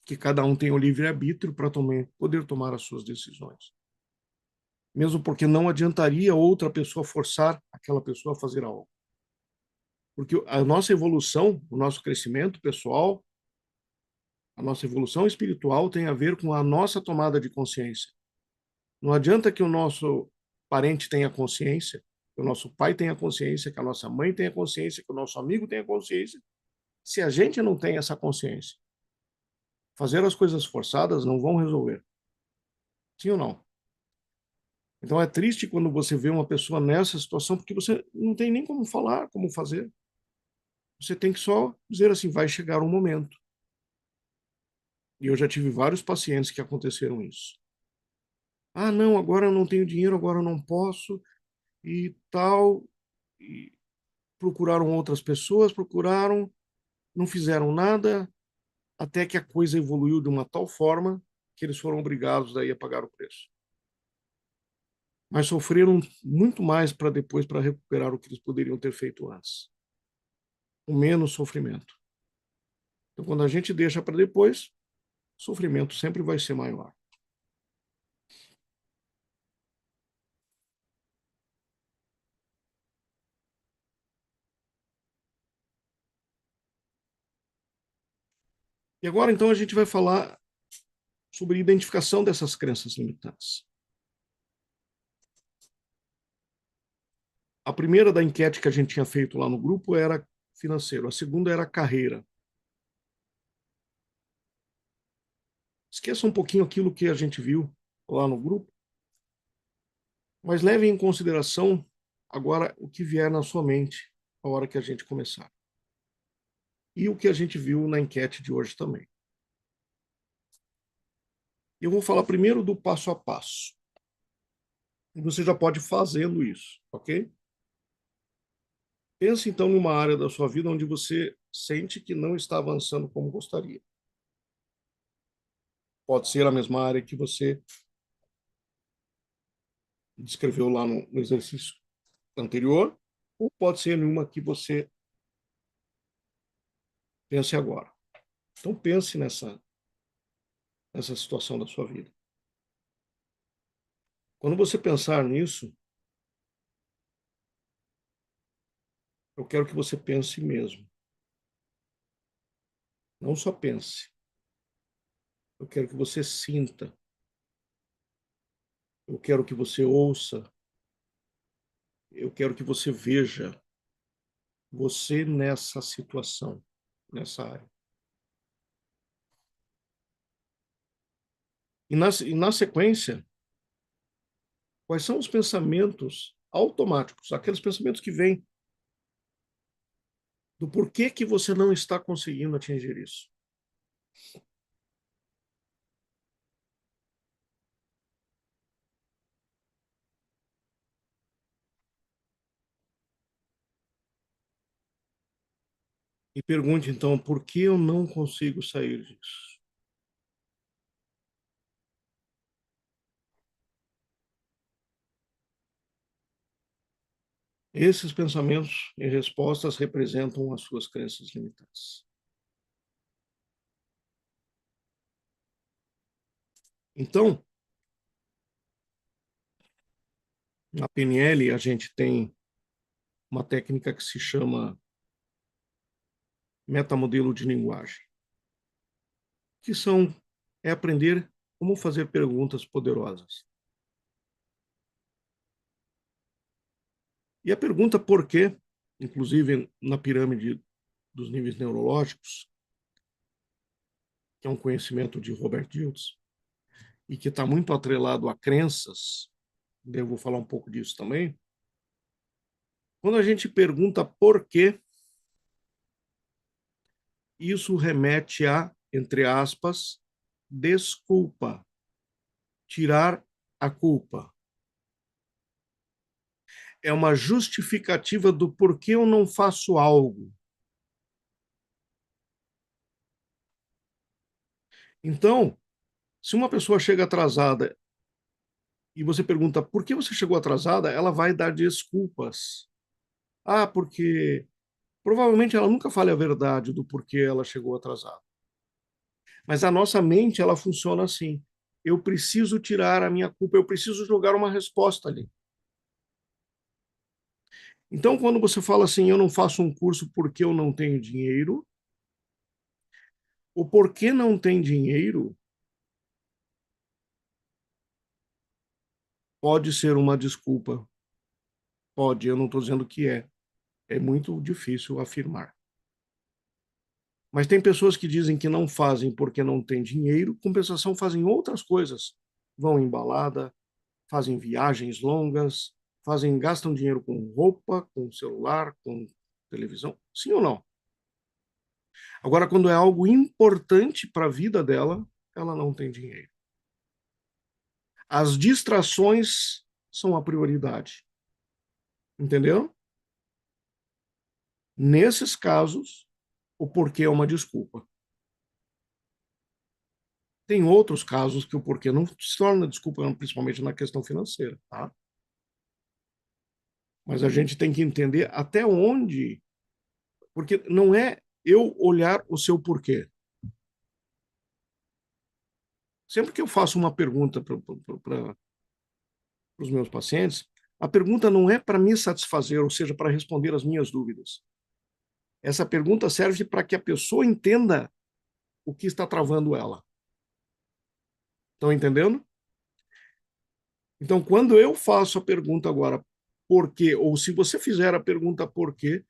Que cada um tem o livre-arbítrio para poder tomar as suas decisões. Mesmo porque não adiantaria outra pessoa forçar aquela pessoa a fazer algo. Porque a nossa evolução, o nosso crescimento pessoal, a nossa evolução espiritual tem a ver com a nossa tomada de consciência. Não adianta que o nosso parente tenha consciência, que o nosso pai tenha consciência, que a nossa mãe tenha consciência, que o nosso amigo tenha consciência, se a gente não tem essa consciência. Fazer as coisas forçadas não vão resolver. Sim ou não? Então é triste quando você vê uma pessoa nessa situação, porque você não tem nem como falar, como fazer. Você tem que só dizer assim, vai chegar um momento. E eu já tive vários pacientes que aconteceram isso. Ah, não, agora eu não tenho dinheiro, agora eu não posso e tal. E procuraram outras pessoas, procuraram, não fizeram nada, até que a coisa evoluiu de uma tal forma que eles foram obrigados daí a pagar o preço. Mas sofreram muito mais para depois para recuperar o que eles poderiam ter feito antes. Com menos sofrimento. Então, quando a gente deixa para depois, o sofrimento sempre vai ser maior. E agora, então, a gente vai falar sobre identificação dessas crenças limitantes. A primeira da enquete que a gente tinha feito lá no grupo era financeiro, a segunda era carreira. Esqueça um pouquinho aquilo que a gente viu lá no grupo, mas leve em consideração agora o que vier na sua mente a hora que a gente começar. E o que a gente viu na enquete de hoje também. Eu vou falar primeiro do passo a passo. E você já pode ir fazendo isso, ok? Pense então numa área da sua vida onde você sente que não está avançando como gostaria. Pode ser a mesma área que você descreveu lá no exercício anterior, ou pode ser nenhuma que você pense agora. Então pense nessa situação da sua vida. Quando você pensar nisso, eu quero que você pense mesmo. Não só pense. Eu quero que você sinta. Eu quero que você ouça. Eu quero que você veja você nessa situação, nessa área. E na sequência, quais são os pensamentos automáticos, aqueles pensamentos que vêm do porquê que você não está conseguindo atingir isso? E pergunte, então, por que eu não consigo sair disso? Esses pensamentos e respostas representam as suas crenças limitantes. Então, na PNL, a gente tem uma técnica que se chama metamodelo de linguagem, que é aprender como fazer perguntas poderosas. E a pergunta por quê, inclusive na pirâmide dos níveis neurológicos, que é um conhecimento de Robert Dilts, e que está muito atrelado a crenças, eu vou falar um pouco disso também. Quando a gente pergunta por quê, isso remete a, entre aspas, desculpa, tirar a culpa. É uma justificativa do porquê eu não faço algo. Então, se uma pessoa chega atrasada e você pergunta por que você chegou atrasada, ela vai dar desculpas. Ah, porque provavelmente ela nunca fale a verdade do porquê ela chegou atrasada. Mas a nossa mente, ela funciona assim. Eu preciso tirar a minha culpa, eu preciso jogar uma resposta ali. Então, quando você fala assim, eu não faço um curso porque eu não tenho dinheiro, o porquê não tem dinheiro pode ser uma desculpa. Pode, eu não estou dizendo que é. É muito difícil afirmar. Mas tem pessoas que dizem que não fazem porque não têm dinheiro, compensação fazem outras coisas. Vão em balada, fazem viagens longas, gastam dinheiro com roupa, com celular, com televisão. Sim ou não? Agora, quando é algo importante para a vida dela, ela não tem dinheiro. As distrações são a prioridade. Entendeu? Nesses casos, o porquê é uma desculpa. Tem outros casos que o porquê não se torna desculpa, principalmente na questão financeira, tá? Mas a gente tem que entender até onde, porque não é eu olhar o seu porquê. Sempre que eu faço uma pergunta para os meus pacientes, a pergunta não é para me satisfazer, ou seja, para responder as minhas dúvidas. Essa pergunta serve para que a pessoa entenda o que está travando ela. Estão entendendo? Então, quando eu faço a pergunta agora, por quê? Ou se você fizer a pergunta por que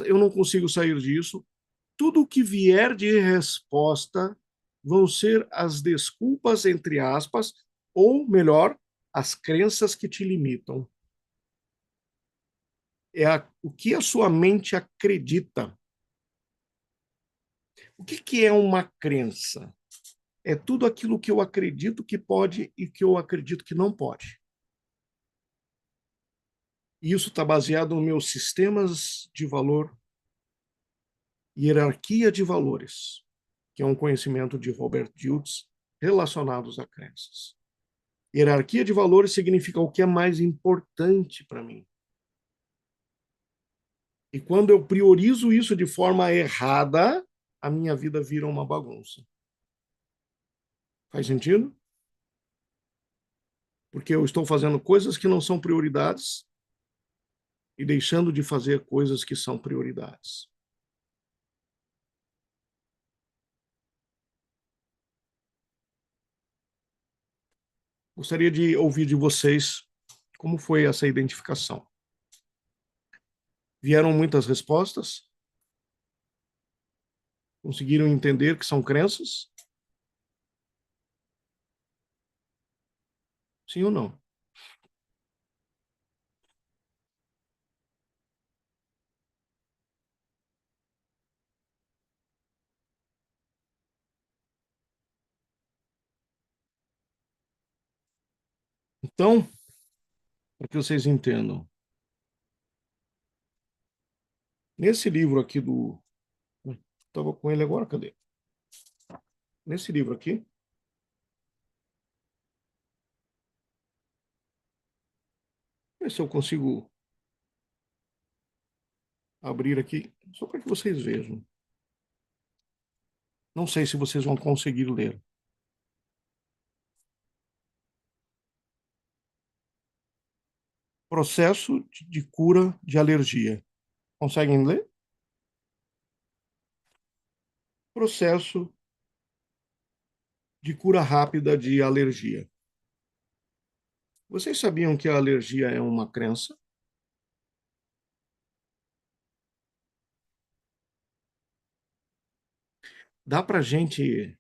eu não consigo sair disso? Tudo o que vier de resposta vão ser as desculpas, entre aspas, ou melhor, as crenças que te limitam. O que a sua mente acredita. O que é uma crença? É tudo aquilo que eu acredito que pode e que eu acredito que não pode. E isso está baseado nos meus sistemas de valor, hierarquia de valores, que é um conhecimento de Robert Dilts relacionados a crenças. Hierarquia de valores significa o que é mais importante para mim. E quando eu priorizo isso de forma errada, a minha vida vira uma bagunça. Faz sentido? Porque eu estou fazendo coisas que não são prioridades e deixando de fazer coisas que são prioridades. Gostaria de ouvir de vocês como foi essa identificação. Vieram muitas respostas? Conseguiram entender que são crenças? Sim ou não? Então, para que vocês entendam, Nesse livro aqui do... Estava com ele agora, cadê? Nesse livro aqui, ver se eu consigo abrir aqui, só para que vocês vejam. Não sei se vocês vão conseguir ler. Processo de cura de alergia. Conseguem ler? Processo de cura rápida de alergia. Vocês sabiam que a alergia é uma crença? Dá para a gente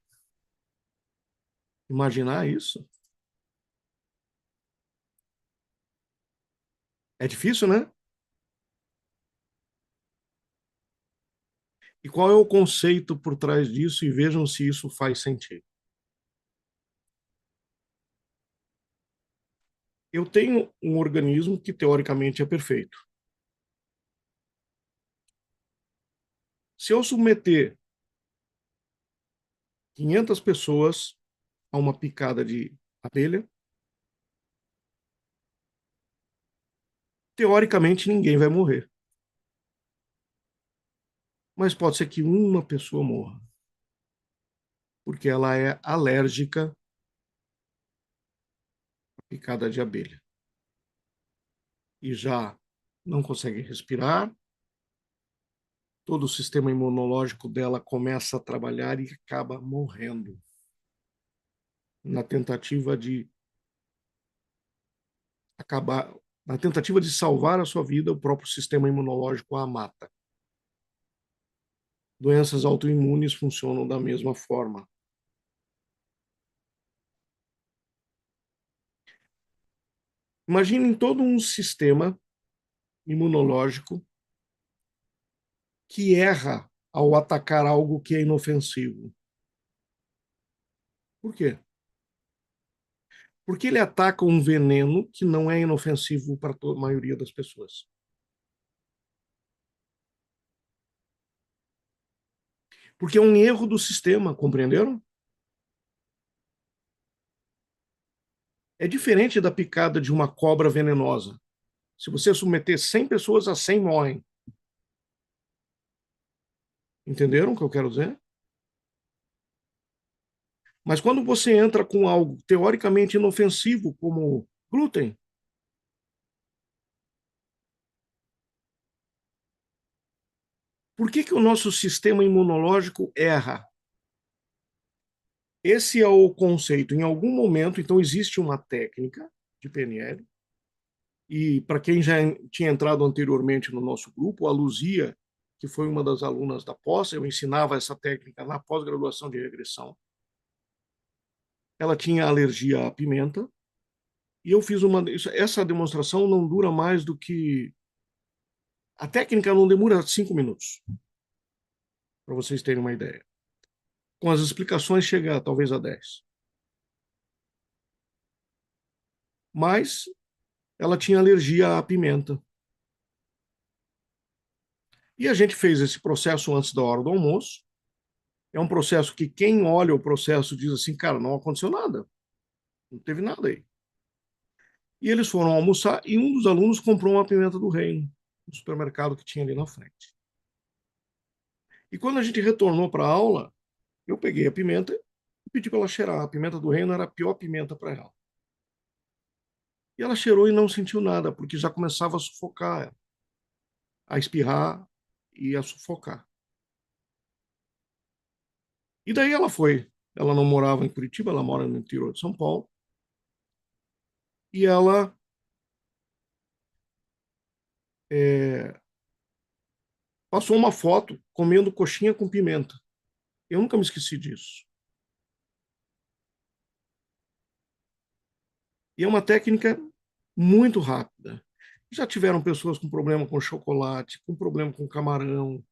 imaginar isso? É difícil, né? E qual é o conceito por trás disso? E vejam se isso faz sentido. Eu tenho um organismo que teoricamente é perfeito. Se eu submeter 500 pessoas a uma picada de abelha, teoricamente ninguém vai morrer. Mas pode ser que uma pessoa morra, porque ela é alérgica à picada de abelha. E já não consegue respirar, todo o sistema imunológico dela começa a trabalhar e acaba morrendo. Na tentativa de acabar, na tentativa de salvar a sua vida, o próprio sistema imunológico a mata. Doenças autoimunes funcionam da mesma forma. Imaginem todo um sistema imunológico que erra ao atacar algo que é inofensivo. Por quê? Porque ele ataca um veneno que não é inofensivo para a maioria das pessoas. Porque é um erro do sistema, compreenderam? É diferente da picada de uma cobra venenosa. Se você submeter 100 pessoas, as 100 morrem. Entenderam o que eu quero dizer? Mas quando você entra com algo teoricamente inofensivo, como glúten, por que o nosso sistema imunológico erra? Esse é o conceito. Em algum momento, então, existe uma técnica de PNL, e para quem já tinha entrado anteriormente no nosso grupo, a Luzia, que foi uma das alunas da pós, eu ensinava essa técnica na pós-graduação de regressão. Ela tinha alergia à pimenta, e eu fiz essa demonstração não dura mais do que... A técnica não demora 5 minutos, para vocês terem uma ideia. Com as explicações chega talvez a 10. Mas ela tinha alergia à pimenta. E a gente fez esse processo antes da hora do almoço. É um processo que quem olha o processo diz assim, cara, não aconteceu nada. Não teve nada aí. E eles foram almoçar e um dos alunos comprou uma pimenta do reino, no supermercado que tinha ali na frente. E quando a gente retornou para a aula, eu peguei a pimenta e pedi para ela cheirar. A pimenta do reino era a pior pimenta para ela. E ela cheirou e não sentiu nada, porque já começava a sufocar, a espirrar e a sufocar. E daí ela foi. Ela não morava em Curitiba, ela mora no interior de São Paulo. E ela passou uma foto comendo coxinha com pimenta. Eu nunca me esqueci disso. E é uma técnica muito rápida. Já tiveram pessoas com problema com chocolate, com problema com camarão,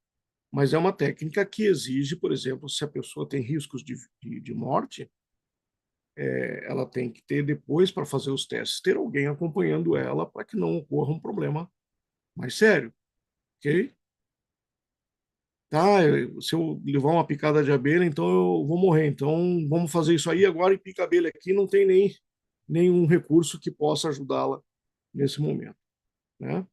mas é uma técnica que exige, por exemplo, se a pessoa tem riscos de morte, ela tem que ter depois, para fazer os testes, ter alguém acompanhando ela para que não ocorra um problema mais sério, ok? Tá, se eu levar uma picada de abelha, então eu vou morrer. Então vamos fazer isso aí agora e pica a abelha aqui. Não tem nenhum recurso que possa ajudá-la nesse momento, né?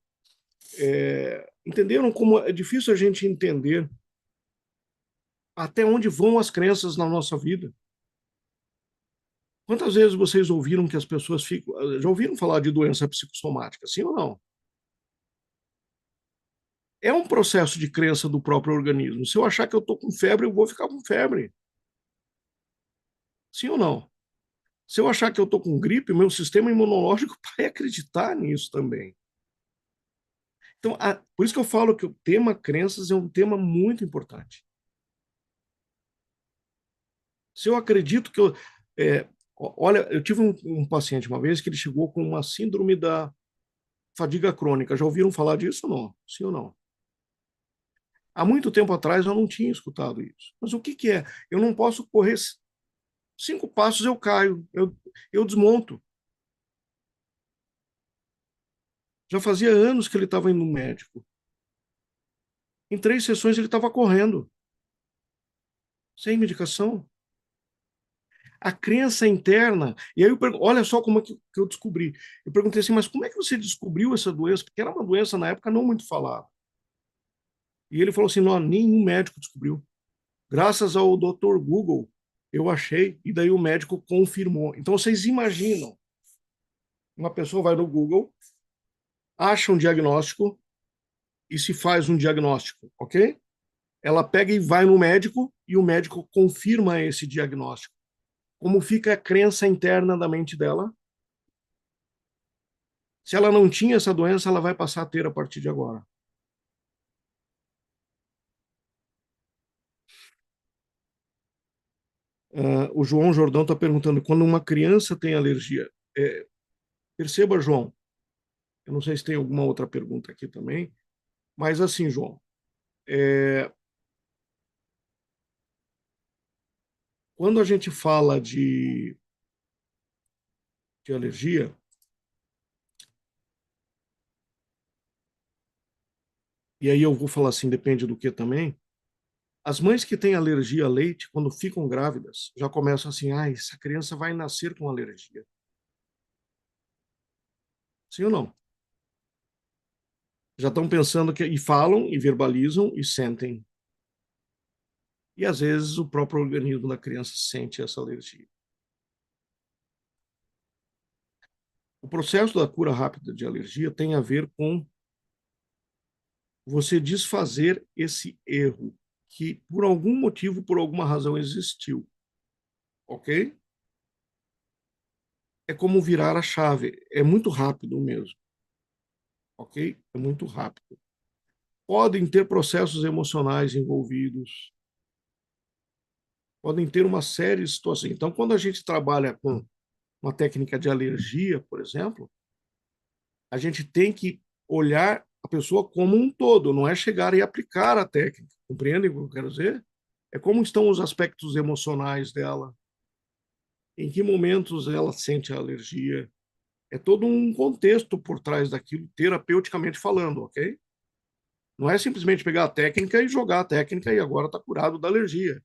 Entenderam como é difícil a gente entender até onde vão as crenças na nossa vida? Quantas vezes vocês ouviram que as pessoas ficam. Já ouviram falar de doença psicossomática, sim ou não? É um processo de crença do próprio organismo. Se eu achar que eu estou com febre, eu vou ficar com febre. Sim ou não? Se eu achar que eu estou com gripe, meu sistema imunológico vai acreditar nisso também. Então, por isso que eu falo que o tema crenças é um tema muito importante. Se eu acredito que eu. Olha, eu tive um paciente uma vez que ele chegou com uma síndrome da fadiga crônica. Já ouviram falar disso ou não? Sim ou não? Há muito tempo atrás eu não tinha escutado isso. Mas o que é? Eu não posso correr 5 passos, eu caio, eu desmonto. Já fazia anos que ele estava indo no médico. Em 3 sessões ele estava correndo, sem medicação. A crença interna. E aí olha só como é que eu descobri. Eu perguntei assim, mas como é que você descobriu essa doença? Porque era uma doença na época não muito falada. E ele falou assim, não, nenhum médico descobriu. Graças ao Dr. Google, eu achei, e daí o médico confirmou. Então vocês imaginam, uma pessoa vai no Google, acha um diagnóstico e se faz um diagnóstico, ok? Ela pega e vai no médico e o médico confirma esse diagnóstico. Como fica a crença interna da mente dela? Se ela não tinha essa doença, ela vai passar a ter a partir de agora. O João Jordão está perguntando, quando uma criança tem alergia, perceba, João, eu não sei se tem alguma outra pergunta aqui também, mas assim, João, quando a gente fala de alergia, e aí eu vou falar assim, depende do que também, as mães que têm alergia a leite, quando ficam grávidas, já começam assim, essa criança vai nascer com alergia. Sim ou não? Já estão pensando que, e falam, e verbalizam, e sentem. E às vezes o próprio organismo da criança sente essa alergia. O processo da cura rápida de alergia tem a ver com você desfazer esse erro que por algum motivo, por alguma razão existiu, ok? É como virar a chave, é muito rápido mesmo, ok? É muito rápido. Podem ter processos emocionais envolvidos, podem ter uma série de situações. Então, quando a gente trabalha com uma técnica de alergia, por exemplo, a gente tem que olhar a pessoa como um todo, não é chegar e aplicar a técnica. Compreendem o que eu quero dizer? É como estão os aspectos emocionais dela, em que momentos ela sente a alergia. É todo um contexto por trás daquilo, terapeuticamente falando, ok? Não é simplesmente pegar a técnica e jogar a técnica e agora está curado da alergia.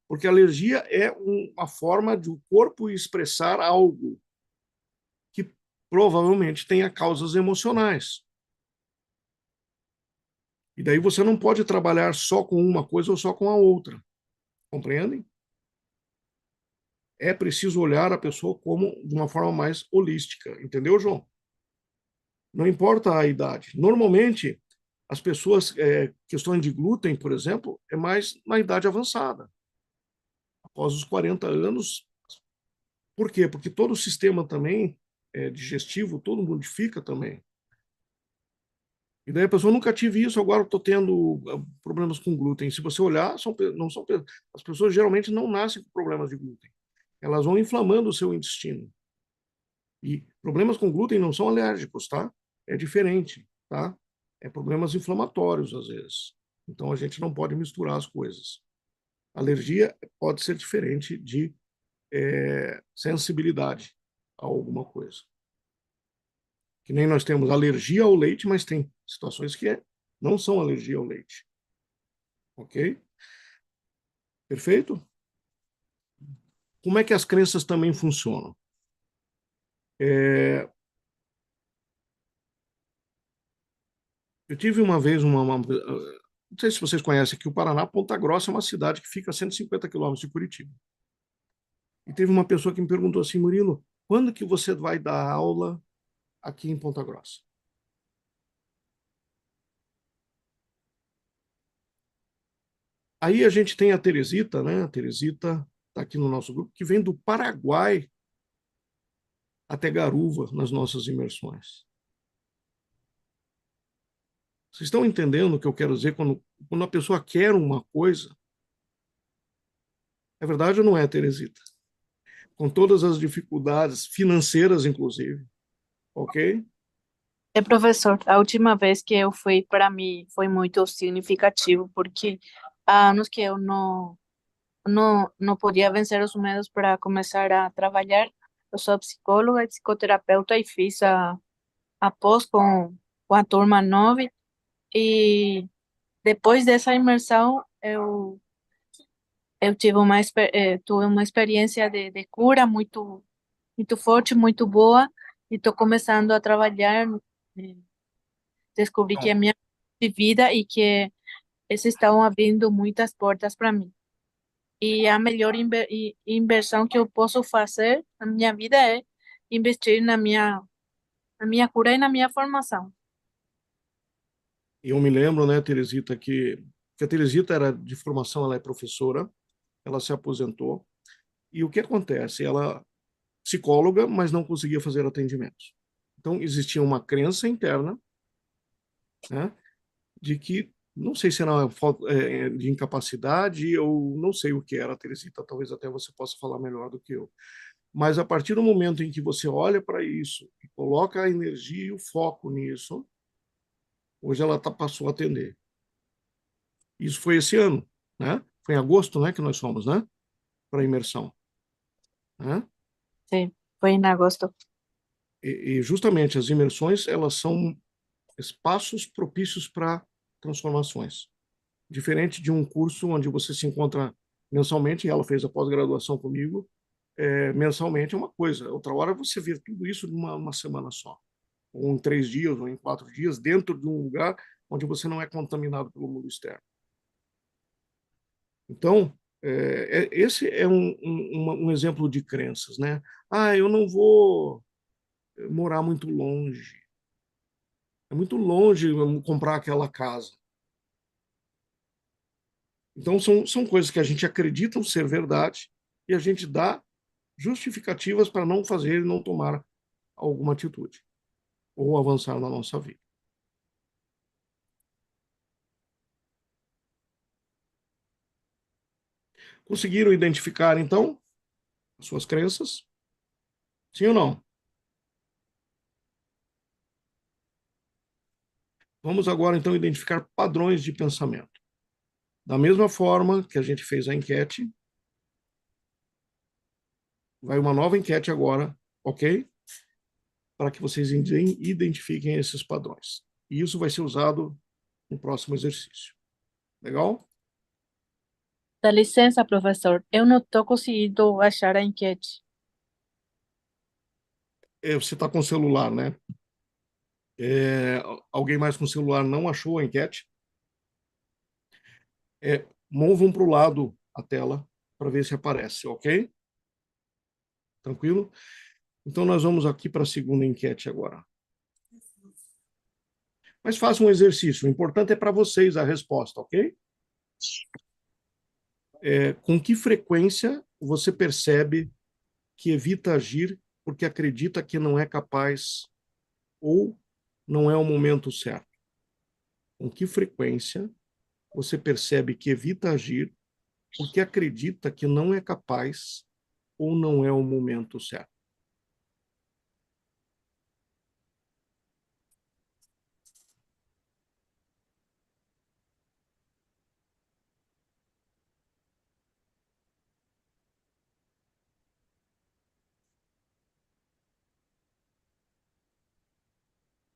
Porque a alergia é uma forma de o corpo expressar algo que provavelmente tenha causas emocionais. E daí você não pode trabalhar só com uma coisa ou só com a outra. Compreendem? É preciso olhar a pessoa como de uma forma mais holística. Entendeu, João? Não importa a idade. Normalmente, as pessoas, questões de glúten, por exemplo, é mais na idade avançada. Após os 40 anos. Por quê? Porque todo o sistema também digestivo, todo modifica também. E daí a pessoa nunca tive isso, agora estou tendo problemas com glúten. Se você olhar, não são, as pessoas geralmente não nascem com problemas de glúten. Elas vão inflamando o seu intestino. E problemas com glúten não são alérgicos, tá? É diferente, tá? É problemas inflamatórios, às vezes. Então a gente não pode misturar as coisas. Alergia pode ser diferente de sensibilidade a alguma coisa. Que nem nós temos alergia ao leite, mas tem situações que não são alergia ao leite. Ok? Perfeito? Como é que as crenças também funcionam? Eu tive uma vez não sei se vocês conhecem aqui o Paraná, Ponta Grossa é uma cidade que fica a 150 quilômetros de Curitiba. E teve uma pessoa que me perguntou assim, Murilo, quando que você vai dar aula aqui em Ponta Grossa? Aí a gente tem a Teresita, né? A Teresita está aqui no nosso grupo, que vem do Paraguai até Garuva nas nossas imersões. Vocês estão entendendo o que eu quero dizer quando a pessoa quer uma coisa? É verdade ou não é, Teresita? Com todas as dificuldades financeiras, inclusive, ok? É, professor, a última vez que eu fui, para mim, foi muito significativo, porque há anos que eu não podia vencer os medos para começar a trabalhar. Eu sou psicóloga e psicoterapeuta e fiz a pós com a turma 9. E depois dessa imersão, eu tive uma experiência de cura muito forte, muito boa, e estou começando a trabalhar. eh, Descobri que é Então, a minha vida e que eles estão abrindo muitas portas para mim. E a melhor inversão que eu posso fazer na minha vida é investir na minha cura e na minha formação. eu me lembro, né, Teresita, que a Teresita era de formação, ela é professora, ela se aposentou, e o que acontece? Ela é psicóloga, mas não conseguia fazer atendimentos. Então, existia uma crença interna, né, de que, não sei se era uma falta de incapacidade ou não sei o que era, Teresita, talvez até você possa falar melhor do que eu. Mas a partir do momento em que você olha para isso e coloca a energia e o foco nisso, hoje ela passou a atender. Isso foi esse ano, né? Foi em agosto, né, que nós fomos, né? Para a imersão, né? Sim, foi em agosto. E justamente as imersões, elas são espaços propícios para transformações. Diferente de um curso onde você se encontra mensalmente, e ela fez a pós-graduação comigo, mensalmente é uma coisa. Outra hora você vê tudo isso numa semana só, ou em 3 dias, ou em 4 dias, dentro de um lugar onde você não é contaminado pelo mundo externo. Então, esse é um exemplo de crenças, né? Ah, eu não vou morar muito longe. É muito longe comprar aquela casa. Então, são coisas que a gente acredita ser verdade e a gente dá justificativas para não fazer e não tomar alguma atitude ou avançar na nossa vida. Conseguiram identificar, então, as suas crenças? Sim ou não? Vamos agora, então, identificar padrões de pensamento. Da mesma forma que a gente fez a enquete, vai uma nova enquete agora, ok? Para que vocês identifiquem esses padrões. E isso vai ser usado no próximo exercício. Legal? Dá licença, professor, eu não estou conseguindo achar a enquete. Você está com o celular, né? É, alguém mais com celular não achou a enquete? Movam para o lado a tela para ver se aparece, ok? Tranquilo? Então, nós vamos aqui para a segunda enquete agora. Mas façam um exercício. O importante é para vocês a resposta, ok? Com que frequência você percebe que evita agir porque acredita que não é capaz ou não é o momento certo? Com que frequência você percebe que evita agir porque acredita que não é capaz ou não é o momento certo?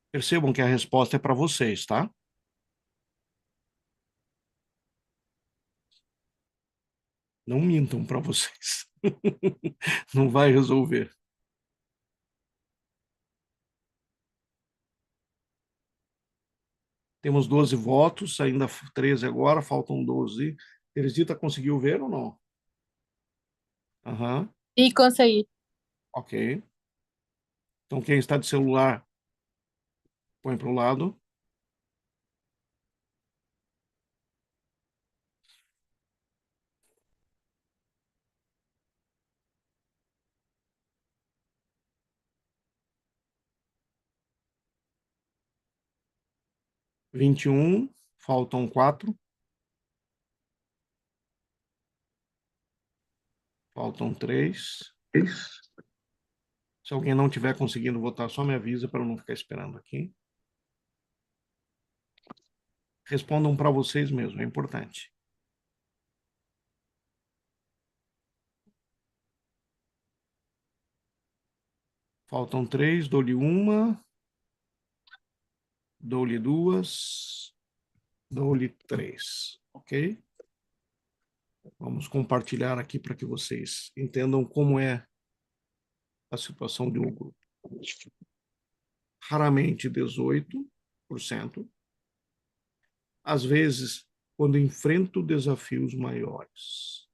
Percebam que a resposta é para vocês, tá? Não mintam para vocês. Não vai resolver. Temos 12 votos, ainda 13 agora, faltam 12. Teresita conseguiu ver ou não? Aham, E consegui. ok. Então, quem está de celular, põe para o lado. Vinte e um, faltam 4. Faltam 3. Se alguém não estiver conseguindo votar, só me avisa para eu não ficar esperando aqui. Respondam para vocês mesmo, é importante. Faltam 3, dou-lhe uma, dou-lhe 2, dou-lhe 3, ok? Vamos compartilhar aqui para que vocês entendam como é a situação de um grupo. Raramente 18%. Às vezes, quando enfrento desafios maiores.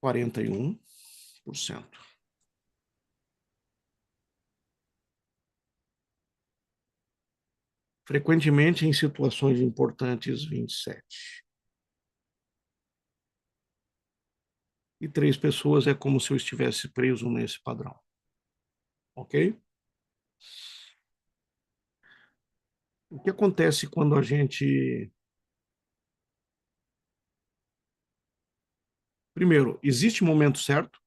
41%. Frequentemente em situações importantes, 27. E 3 pessoas é como se eu estivesse preso nesse padrão. Ok? O que acontece quando a gente... Primeiro, existe momento certo?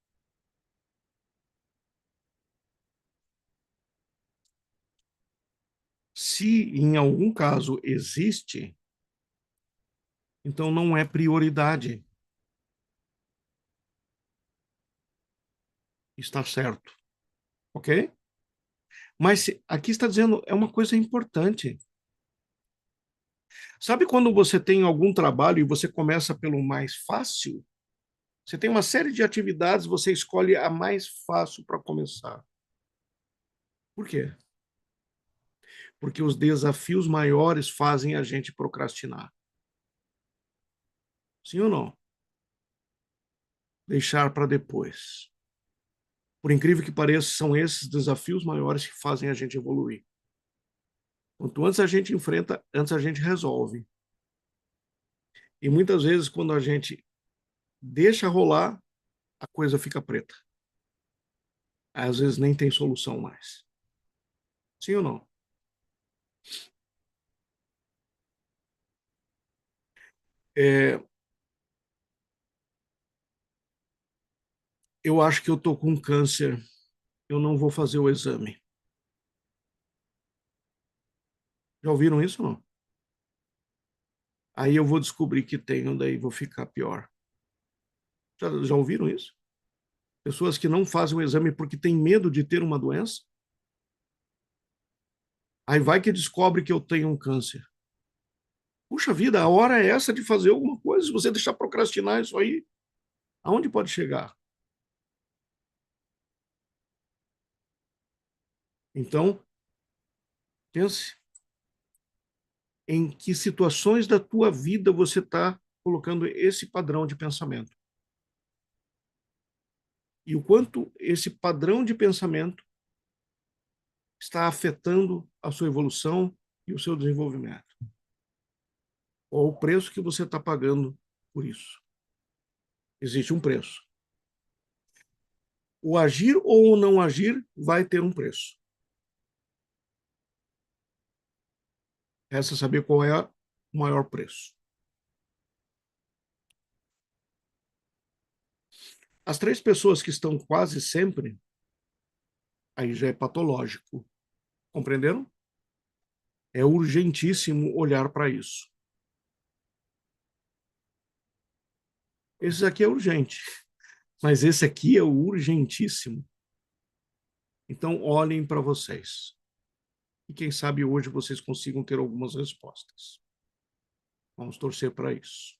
Se em algum caso existe, então não é prioridade. Está certo. Ok? Mas aqui está dizendo, é uma coisa importante. Sabe quando você tem algum trabalho e você começa pelo mais fácil? Você tem uma série de atividades, você escolhe a mais fácil para começar. Por quê? Porque os desafios maiores fazem a gente procrastinar. Sim ou não? Deixar para depois. Por incrível que pareça, são esses desafios maiores que fazem a gente evoluir. Quanto antes a gente enfrenta, antes a gente resolve. E muitas vezes, quando a gente deixa rolar, a coisa fica preta. Às vezes nem tem solução mais. Sim ou não? É, eu acho que eu estou com câncer, eu não vou fazer o exame. Já ouviram isso ou não? Aí eu vou descobrir que tenho, daí vou ficar pior. Já ouviram isso? Pessoas que não fazem o exame porque têm medo de ter uma doença? Aí vai que descobre que eu tenho um câncer. Puxa vida, a hora é essa de fazer alguma coisa. Se você deixar procrastinar isso aí, aonde pode chegar? Então, pense em que situações da tua vida você está colocando esse padrão de pensamento. E o quanto esse padrão de pensamento está afetando a sua evolução e o seu desenvolvimento. Qual o preço que você está pagando por isso? Existe um preço. O agir ou o não agir vai ter um preço. Resta saber qual é o maior preço. As 3 pessoas que estão quase sempre, aí já é patológico. Compreenderam? É urgentíssimo olhar para isso. Esse aqui é urgente, mas esse aqui é o urgentíssimo. Então, olhem para vocês. E quem sabe hoje vocês consigam ter algumas respostas. Vamos torcer para isso.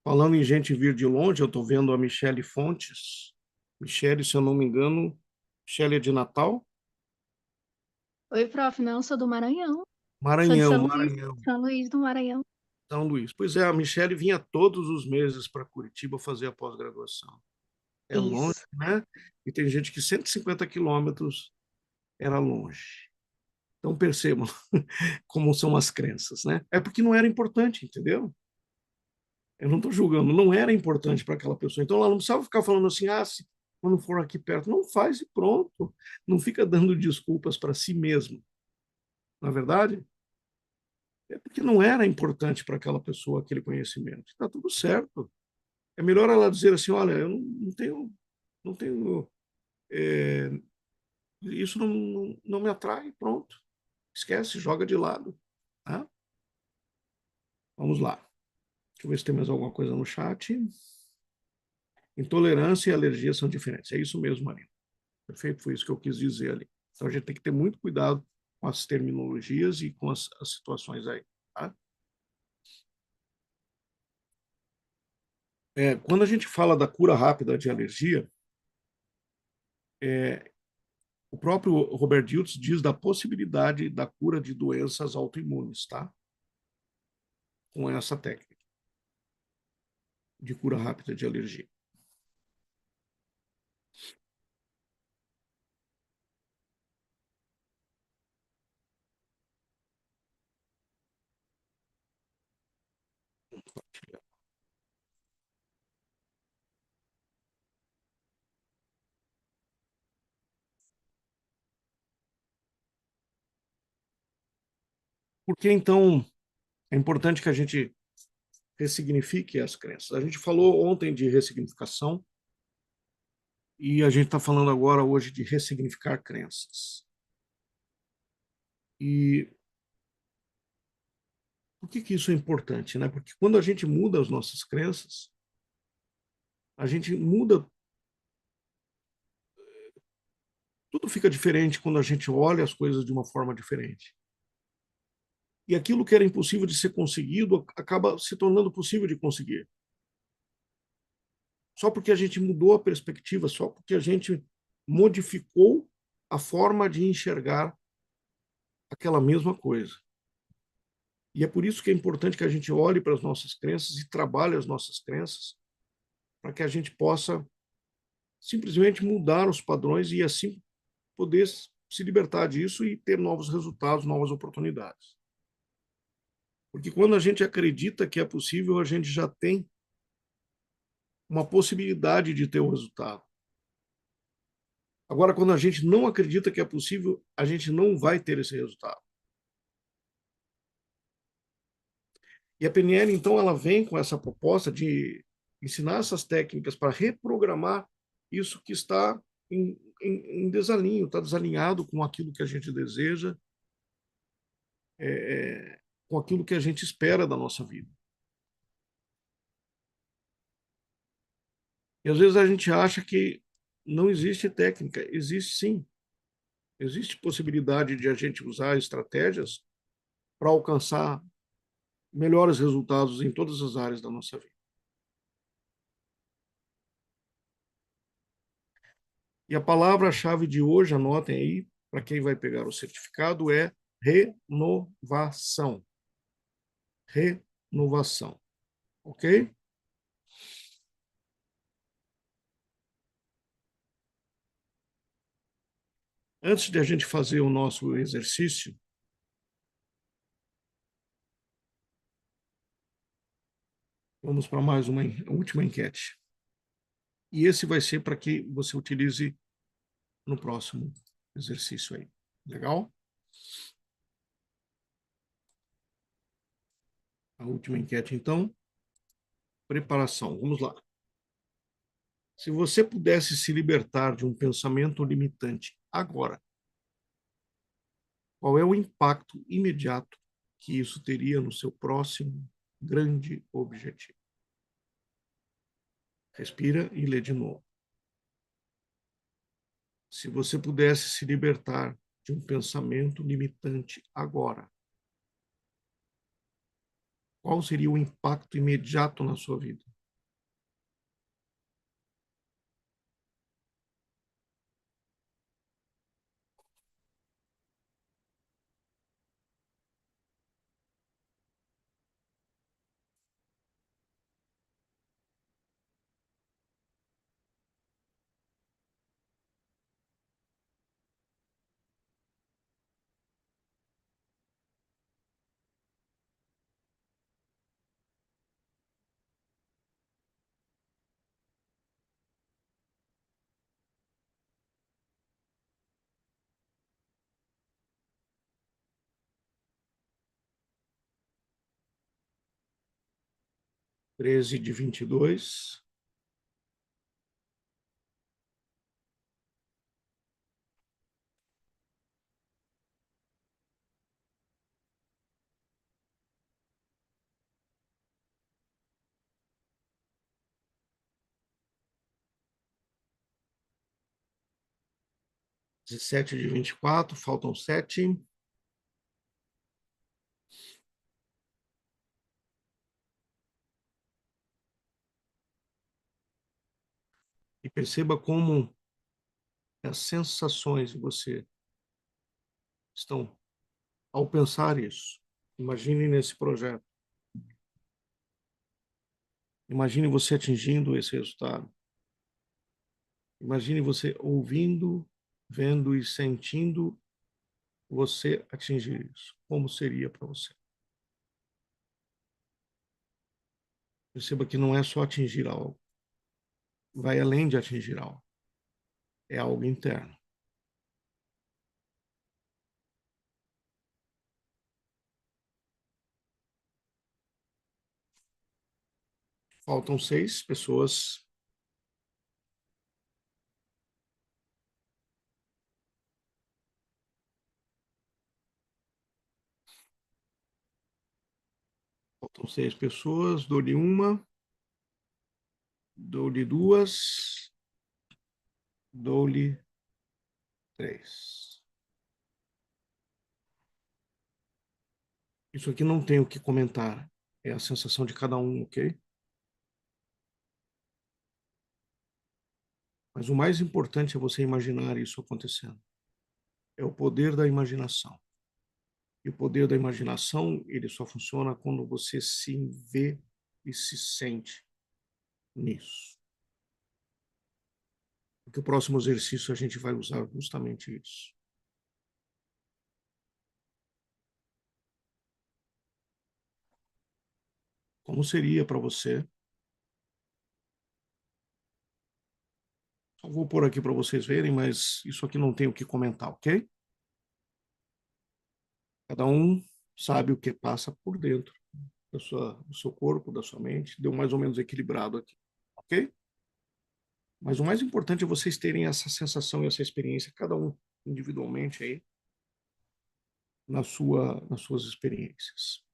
Falando em gente vir de longe, eu estou vendo a Michele Fontes. Michele, se eu não me engano, Michele é de Natal? Oi, prof. Não, sou do Maranhão. Sou de Maranhão, São Luís. Maranhão. São Luís do Maranhão. São Luís. Pois é, a Michele vinha todos os meses para Curitiba fazer a pós-graduação. É longe, Isso. né? E tem gente que 150 quilômetros era longe. Então percebam como são as crenças, né? É porque não era importante, entendeu? Eu não estou julgando, não era importante para aquela pessoa. Então ela não precisava ficar falando assim, se quando for aqui perto, não faz e pronto. Não fica dando desculpas para si mesmo. Na verdade, é porque não era importante para aquela pessoa aquele conhecimento. Está tudo certo. É melhor ela dizer assim, olha, eu não tenho, isso não me atrai, pronto. Esquece, joga de lado. Tá? Vamos lá. Deixa eu ver se tem mais alguma coisa no chat. Intolerância e alergia são diferentes. É isso mesmo, Marina. Perfeito, foi isso que eu quis dizer ali. Então a gente tem que ter muito cuidado com as terminologias e com as situações aí. Tá? Quando a gente fala da cura rápida de alergia, o próprio Robert Dilts diz da possibilidade da cura de doenças autoimunes, tá? Com essa técnica de cura rápida de alergia. Por que, então, é importante que a gente ressignifique as crenças? A gente falou ontem de ressignificação e a gente está falando agora, hoje, de ressignificar crenças. E por que isso é importante, né? Porque quando a gente muda as nossas crenças, a gente muda, tudo fica diferente quando a gente olha as coisas de uma forma diferente. E aquilo que era impossível de ser conseguido acaba se tornando possível de conseguir. Só porque a gente mudou a perspectiva, só porque a gente modificou a forma de enxergar aquela mesma coisa. E é por isso que é importante que a gente olhe para as nossas crenças e trabalhe as nossas crenças, para que a gente possa simplesmente mudar os padrões e assim poder se libertar disso e ter novos resultados, novas oportunidades. Porque quando a gente acredita que é possível, a gente já tem uma possibilidade de ter o resultado. Agora, quando a gente não acredita que é possível, a gente não vai ter esse resultado. E a PNL, então, ela vem com essa proposta de ensinar essas técnicas para reprogramar isso que está em desalinho, está desalinhado com aquilo que a gente deseja, com aquilo que a gente espera da nossa vida. E às vezes a gente acha que não existe técnica. Existe sim. Existe possibilidade de a gente usar estratégias para alcançar melhores resultados em todas as áreas da nossa vida. E a palavra-chave de hoje, anotem aí, para quem vai pegar o certificado, é renovação. Renovação. Ok? Antes de a gente fazer o nosso exercício, vamos para mais uma última enquete. E esse vai ser para que você utilize no próximo exercício aí. Legal? A última enquete, então. Preparação. Vamos lá. Se você pudesse se libertar de um pensamento limitante agora, qual é o impacto imediato que isso teria no seu próximo grande objetivo? Respira e lê de novo. Se você pudesse se libertar de um pensamento limitante agora, qual seria o impacto imediato na sua vida? Treze de 22. Dezessete de 24, faltam 7. E perceba como as sensações de você estão ao pensar isso. Imagine nesse projeto. Imagine você atingindo esse resultado. Imagine você ouvindo, vendo e sentindo você atingir isso. Como seria para você? Perceba que não é só atingir algo. Vai além de atingir algo. É algo interno. Faltam 6 pessoas. Faltam 6 pessoas. Dou-lhe uma. Dou-lhe 2. Dou-lhe 3. Isso aqui não tem o que comentar. É a sensação de cada um, ok? Mas o mais importante é você imaginar isso acontecendo. É o poder da imaginação. E o poder da imaginação, ele só funciona quando você se vê e se sente nisso. Porque o próximo exercício a gente vai usar justamente isso. Como seria para você? Só vou pôr aqui para vocês verem, mas isso aqui não tem o que comentar, ok? Cada um sabe o que passa por dentro do seu corpo, da sua mente. Deu mais ou menos equilibrado aqui, ok? Mas o mais importante é vocês terem essa sensação e essa experiência, cada um individualmente aí, nas suas experiências.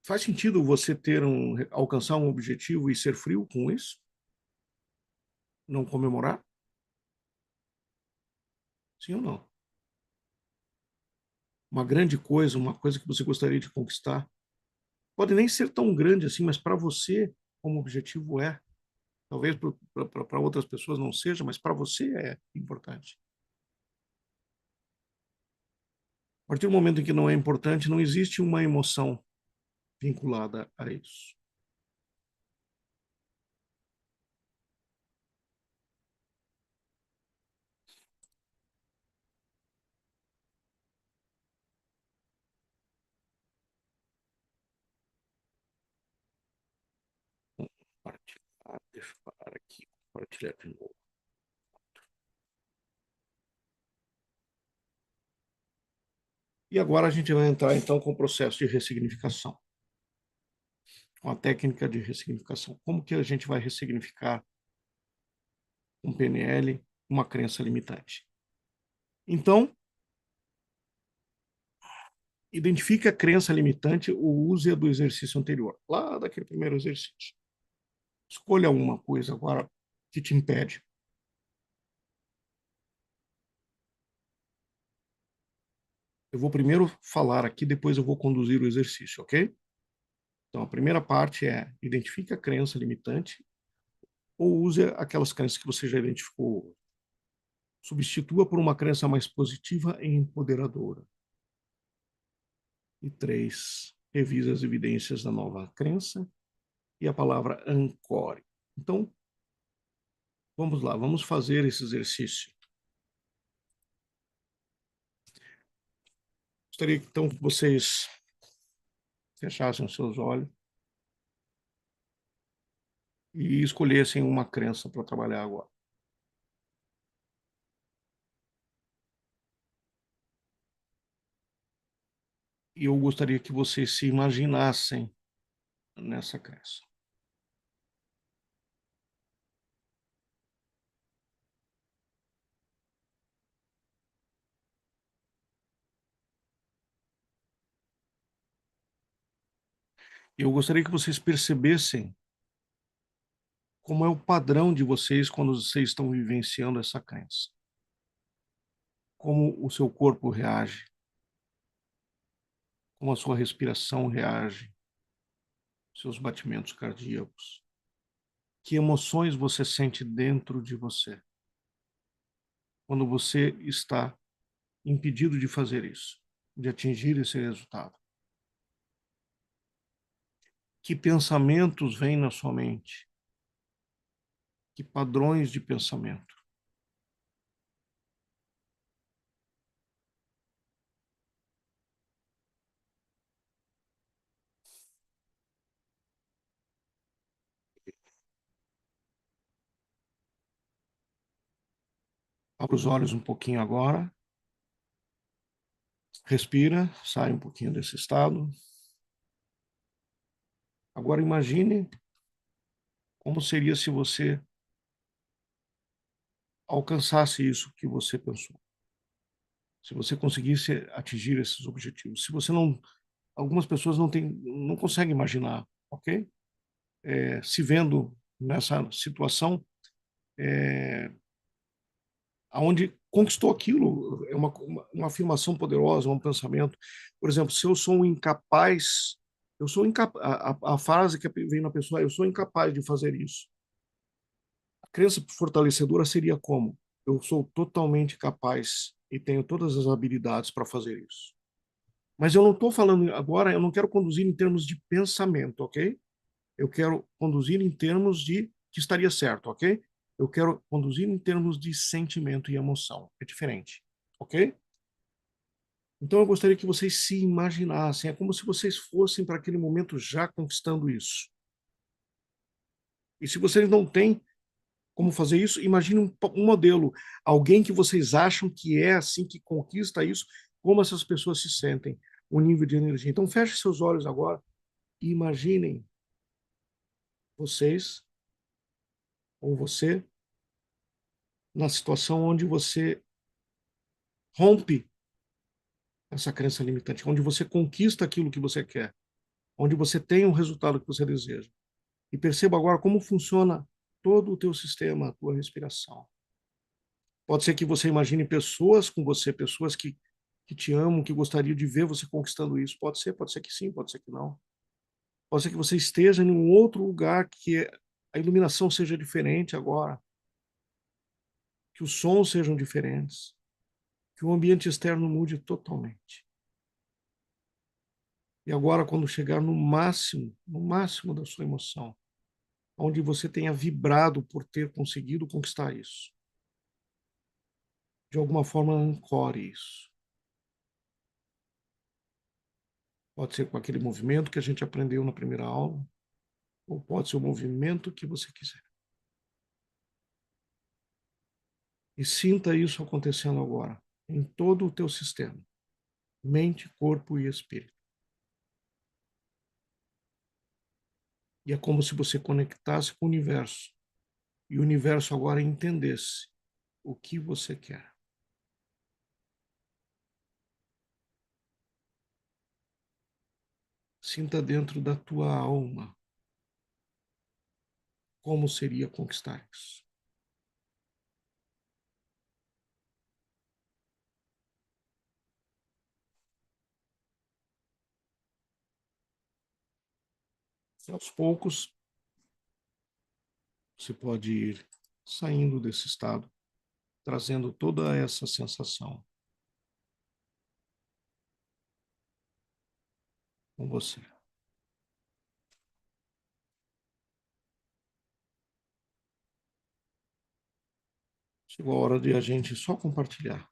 Faz sentido você alcançar um objetivo e ser frio com isso? Não comemorar? Sim ou não? Uma grande coisa, uma coisa que você gostaria de conquistar, pode nem ser tão grande assim, mas para você, como objetivo é. Talvez para outras pessoas não seja, mas para você é importante. A partir do momento em que não é importante, não existe uma emoção vinculada a isso. Compartilhar, deixa eu parar aqui, compartilhar de novo. E agora a gente vai entrar então com o processo de ressignificação, com a técnica de ressignificação. Como que a gente vai ressignificar um PNL, uma crença limitante? Então, identifique a crença limitante ou use-a do exercício anterior, lá daquele primeiro exercício. Escolha uma coisa agora que te impede. Eu vou primeiro falar aqui, depois eu vou conduzir o exercício, ok? Então, a primeira parte é identifique a crença limitante ou use aquelas crenças que você já identificou. Substitua por uma crença mais positiva e empoderadora. E 3, revise as evidências da nova crença e a palavra ancore. Então, vamos lá, vamos fazer esse exercício. Gostaria então que vocês fechassem os seus olhos e escolhessem uma crença para trabalhar agora. E eu gostaria que vocês se imaginassem nessa crença. Eu gostaria que vocês percebessem como é o padrão de vocês quando vocês estão vivenciando essa crença. Como o seu corpo reage, como a sua respiração reage, seus batimentos cardíacos. Que emoções você sente dentro de você quando você está impedido de fazer isso, de atingir esse resultado? Que pensamentos vêm na sua mente? Que padrões de pensamento? Abra os olhos um pouquinho agora. Respira, sai um pouquinho desse estado. Agora imagine como seria se você alcançasse isso que você pensou. Se você conseguisse atingir esses objetivos. Se você não, algumas pessoas não conseguem imaginar, ok? Se vendo nessa situação, aonde conquistou aquilo, é uma afirmação poderosa, um pensamento. Por exemplo, se eu sou um incapaz, eu sou incapaz, a frase que vem na pessoa, eu sou incapaz de fazer isso. A crença fortalecedora seria como? Eu sou totalmente capaz e tenho todas as habilidades para fazer isso. Mas eu não estou falando agora, eu não quero conduzir em termos de pensamento, ok? Eu quero conduzir em termos de que estaria certo, ok? Eu quero conduzir em termos de sentimento e emoção. É diferente, ok? Então eu gostaria que vocês se imaginassem, é como se vocês fossem para aquele momento já conquistando isso. E se vocês não têm como fazer isso, imagine um modelo, alguém que vocês acham que é assim, que conquista isso, como essas pessoas se sentem, o nível de energia. Então feche seus olhos agora e imaginem vocês ou você na situação onde você rompe essa crença limitante, onde você conquista aquilo que você quer, onde você tem o resultado que você deseja. E perceba agora como funciona todo o teu sistema, a tua respiração. Pode ser que você imagine pessoas com você, pessoas que te amam, que gostariam de ver você conquistando isso. Pode ser que sim, pode ser que não. Pode ser que você esteja em um outro lugar que a iluminação seja diferente agora, que os sons sejam diferentes, que o ambiente externo mude totalmente. E agora, quando chegar no máximo da sua emoção, onde você tenha vibrado por ter conseguido conquistar isso, de alguma forma ancore isso. Pode ser com aquele movimento que a gente aprendeu na primeira aula, ou pode ser o movimento que você quiser. E sinta isso acontecendo agora, em todo o teu sistema, mente, corpo e espírito. E é como se você conectasse com o universo, e o universo agora entendesse o que você quer. Sinta dentro da tua alma como seria conquistar isso? E aos poucos, você pode ir saindo desse estado, trazendo toda essa sensação com você. Chegou a hora de a gente só compartilhar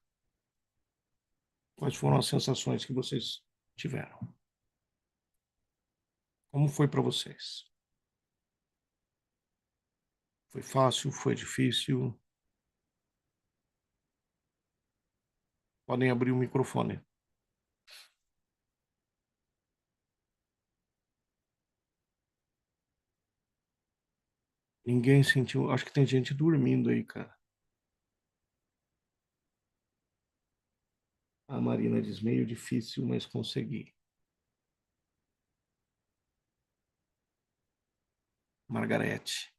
quais foram as sensações que vocês tiveram. Como foi para vocês? Foi fácil? Foi difícil? Podem abrir o microfone. Ninguém sentiu. Acho que tem gente dormindo aí, cara. A Marina diz meio difícil, mas consegui. Margarete.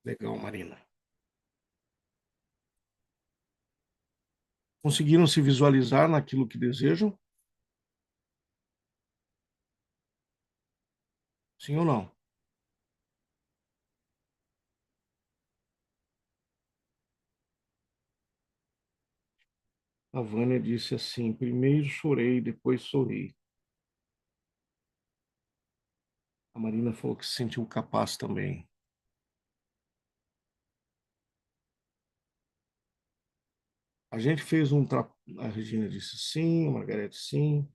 Legal, Marina. Conseguiram se visualizar naquilo que desejam? Sim ou não? A Vânia disse assim: primeiro chorei, depois sorri. A Marina falou que se sentiu capaz também. A gente fez um A Regina disse sim, a Margarete sim.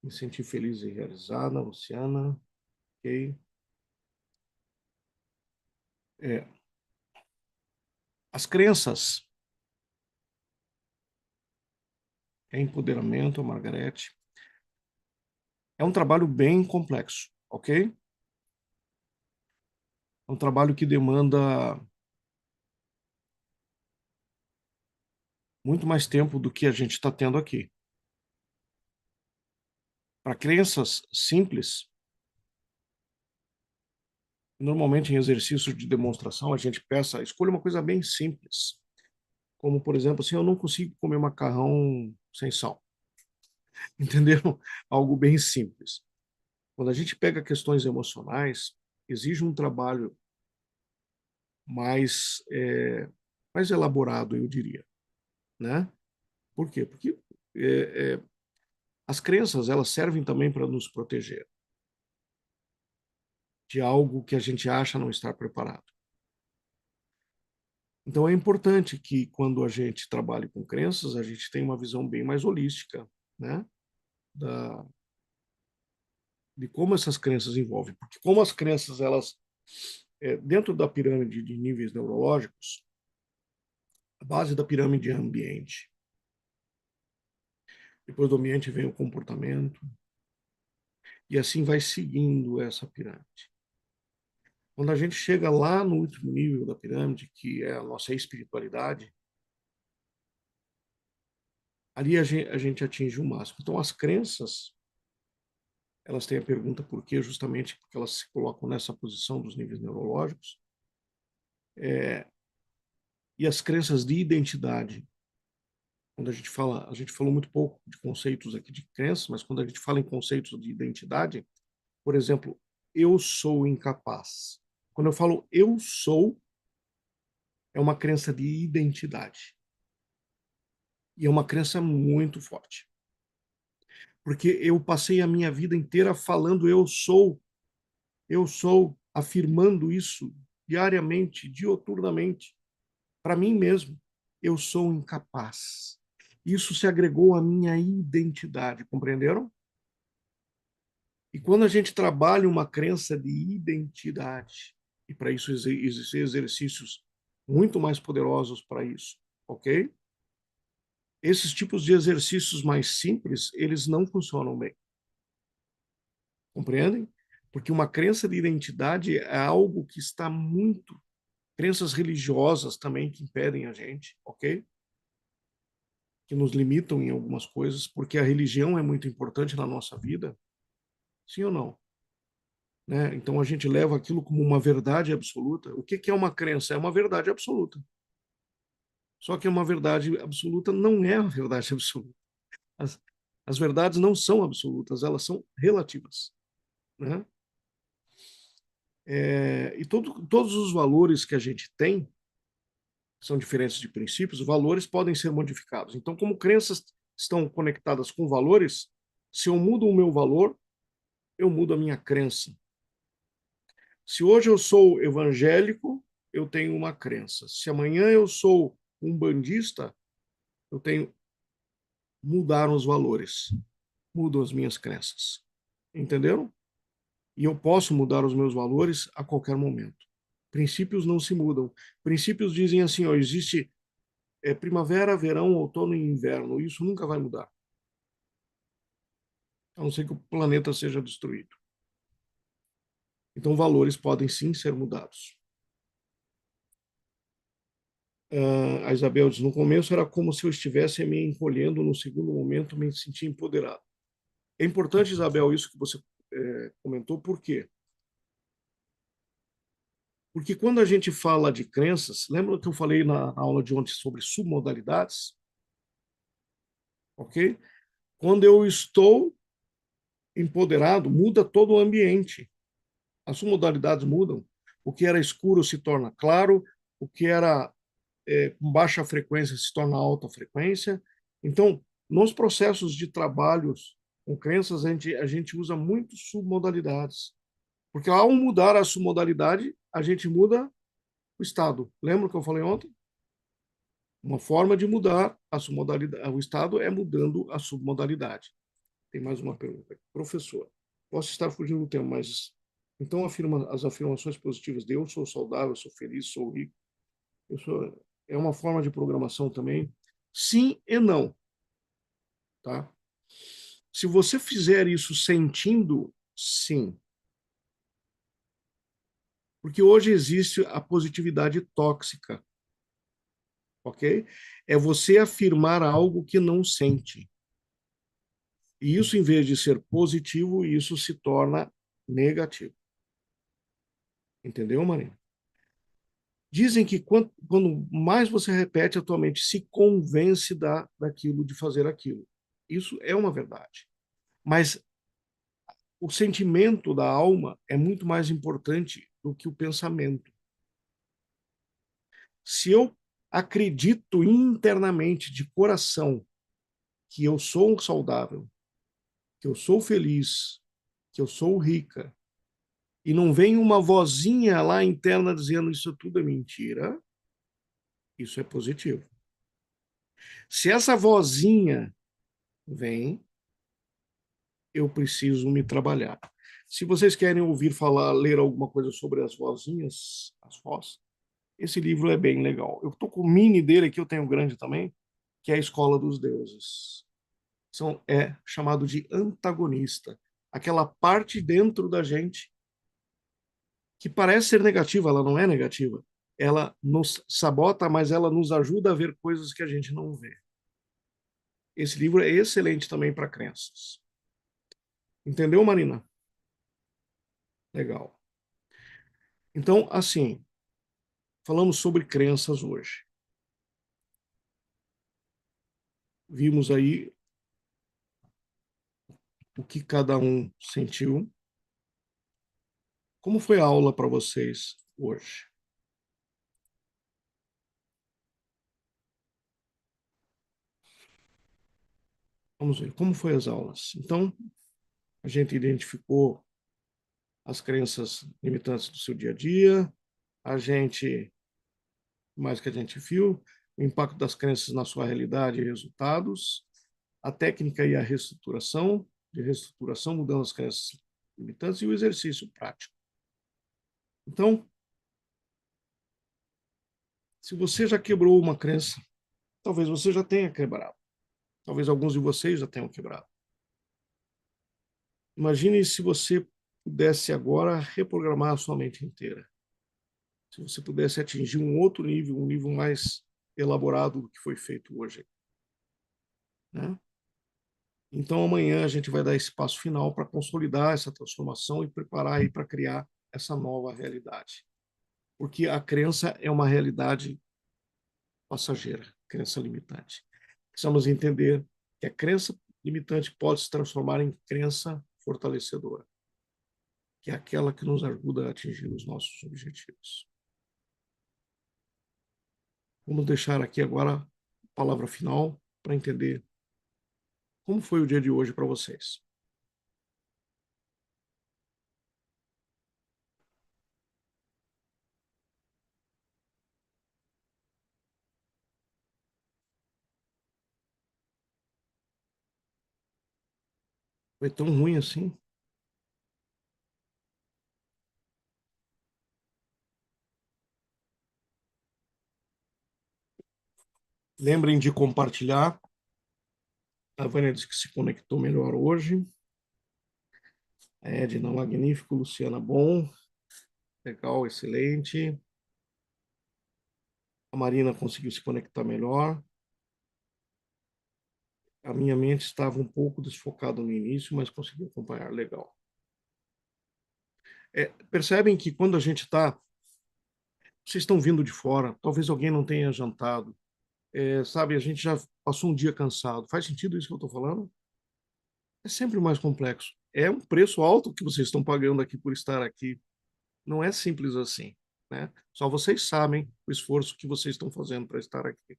Me senti feliz e realizada, Luciana. Ok. As crenças é empoderamento, Margarete. É um trabalho bem complexo, ok? É um trabalho que demanda muito mais tempo do que a gente está tendo aqui. Para crenças simples, normalmente em exercícios de demonstração, a gente peça, escolha uma coisa bem simples. Como, por exemplo, assim, eu não consigo comer macarrão sem sal. Entendeu? Algo bem simples. Quando a gente pega questões emocionais, exige um trabalho mais, mais elaborado, eu diria, né? Por quê? Porque as crenças, elas servem também para nos proteger de algo que a gente acha não estar preparado. Então é importante que quando a gente trabalhe com crenças, a gente tenha uma visão bem mais holística, né? Da, de como essas crenças envolvem. Porque como as crenças, elas, dentro da pirâmide de níveis neurológicos, a base da pirâmide é ambiente. Depois do ambiente vem o comportamento, e assim vai seguindo essa pirâmide. Quando a gente chega lá no último nível da pirâmide, que é a nossa espiritualidade, ali a gente atinge o máximo. Então, as crenças, elas têm a pergunta por quê, justamente porque elas se colocam nessa posição dos níveis neurológicos. E as crenças de identidade, quando a gente falou muito pouco de conceitos aqui de crenças, mas quando a gente fala em conceitos de identidade, por exemplo, eu sou incapaz. Quando eu falo eu sou, é uma crença de identidade. E é uma crença muito forte. Porque eu passei a minha vida inteira falando eu sou, afirmando isso diariamente, dioturnamente, para mim mesmo. Eu sou incapaz. Isso se agregou à minha identidade, compreenderam? E quando a gente trabalha uma crença de identidade, e para isso existem exercícios muito mais poderosos para isso, ok? Esses tipos de exercícios mais simples, eles não funcionam bem. Compreendem? Porque uma crença de identidade é algo que está muito... Crenças religiosas também que impedem a gente, ok? que nos limitam em algumas coisas, porque a religião é muito importante na nossa vida, sim ou não? Né? Então a gente leva aquilo como uma verdade absoluta. O que é uma crença? É uma verdade absoluta. Só que uma verdade absoluta não é a verdade absoluta. As, as verdades não são absolutas, elas são relativas. Né? E todos os valores que a gente tem são diferentes de princípios, valores podem ser modificados. Então, como crenças estão conectadas com valores, se eu mudo o meu valor, eu mudo a minha crença. Se hoje eu sou evangélico, eu tenho uma crença. Se amanhã eu sou umbandista, eu tenho mudar os valores, mudam as minhas crenças. Entenderam? E eu posso mudar os meus valores a qualquer momento. Princípios não se mudam. Princípios dizem assim, ó, existe primavera, verão, outono e inverno. Isso nunca vai mudar. A não ser que o planeta seja destruído. Então, valores podem sim ser mudados. A Isabel diz, no começo era como se eu estivesse me encolhendo, no segundo momento me senti empoderado. É importante, Isabel, isso que você comentou, por quê? Porque quando a gente fala de crenças, lembra que eu falei na aula de ontem sobre submodalidades? Ok? Quando eu estou empoderado, muda todo o ambiente. As submodalidades mudam. O que era escuro se torna claro, o que era com baixa frequência se torna alta frequência. Então, nos processos de trabalhos com crenças, a gente usa muito submodalidades. Porque ao mudar a submodalidade, a gente muda o estado. Lembra o que eu falei ontem? Uma forma de mudar a submodalidade, o estado é mudando a submodalidade. Tem mais uma pergunta. Professor, posso estar fugindo do tema, mas então as afirmações positivas de eu sou saudável, sou feliz, sou rico, é uma forma de programação também? Sim e não, tá? Se você fizer isso sentindo, sim. Porque hoje existe a positividade tóxica, ok? É você afirmar algo que não sente. E isso, em vez de ser positivo, isso se torna negativo. Entendeu, Marina? Dizem que quando mais você repete, a tua mente se convence daquilo, de fazer aquilo. Isso é uma verdade. Mas o sentimento da alma é muito mais importante do que o pensamento. Se eu acredito internamente, de coração, que eu sou saudável, que eu sou feliz, que eu sou rica, e não vem uma vozinha lá interna dizendo isso tudo é mentira, isso é positivo. Se essa vozinha vem, eu preciso me trabalhar. Se vocês querem ouvir falar, ler alguma coisa sobre as vozinhas, as vozes, esse livro é bem legal. Eu estou com o mini dele aqui, eu tenho o grande também, que é a Escola dos Deuses. É chamado de antagonista. Aquela parte dentro da gente que parece ser negativa, ela não é negativa. Ela nos sabota, mas ela nos ajuda a ver coisas que a gente não vê. Esse livro é excelente também para crenças. Entendeu, Marina? Legal. Então, assim, falamos sobre crenças hoje. Vimos aí o que cada um sentiu. Como foi a aula para vocês hoje? Vamos ver como foi as aulas. Então, a gente identificou as crenças limitantes do seu dia a dia, mais que a gente viu, o impacto das crenças na sua realidade e resultados, a técnica e a reestruturação, mudando as crenças limitantes e o exercício prático. Então, se você já quebrou uma crença, talvez você já tenha quebrado. Talvez alguns de vocês já tenham quebrado. Imagine se você pudesse agora reprogramar a sua mente inteira. Se você pudesse atingir um outro nível, um nível mais elaborado do que foi feito hoje. né? Então, amanhã a gente vai dar esse passo final para consolidar essa transformação e preparar aí para criar essa nova realidade. Porque a crença é uma realidade passageira, crença limitante. Precisamos entender que a crença limitante pode se transformar em crença fortalecedora, que é aquela que nos ajuda a atingir os nossos objetivos. Vamos deixar aqui agora a palavra final para entender como foi o dia de hoje para vocês. Foi tão ruim assim? Lembrem de compartilhar. A Vânia disse que se conectou melhor hoje. A Edna, magnífico. Luciana, bom. Legal, excelente. A Marina conseguiu se conectar melhor. A minha mente estava um pouco desfocada no início, mas consegui acompanhar. Legal. Percebem que quando a gente está... Vocês estão vindo de fora, talvez alguém não tenha jantado. Sabe, a gente já passou um dia cansado. Faz sentido isso que eu estou falando? É sempre mais complexo. É um preço alto que vocês estão pagando aqui por estar aqui. Não é simples assim, né? Só vocês sabem o esforço que vocês estão fazendo para estar aqui,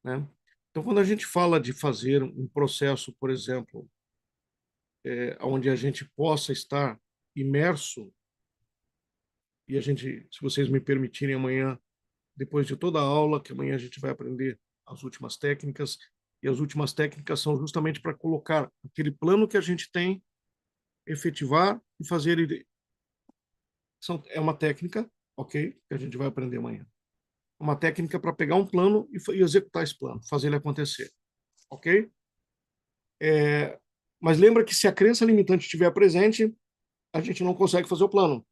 né? Então, quando a gente fala de fazer um processo, por exemplo, onde a gente possa estar imerso, e a gente, se vocês me permitirem, amanhã, depois de toda a aula, que amanhã a gente vai aprender as últimas técnicas, e as últimas técnicas são justamente para colocar aquele plano que a gente tem, efetivar e fazer ele. É uma técnica, ok, que a gente vai aprender amanhã. Uma técnica para pegar um plano e executar esse plano, fazer ele acontecer, ok? Mas lembra que se a crença limitante estiver presente, a gente não consegue fazer o plano.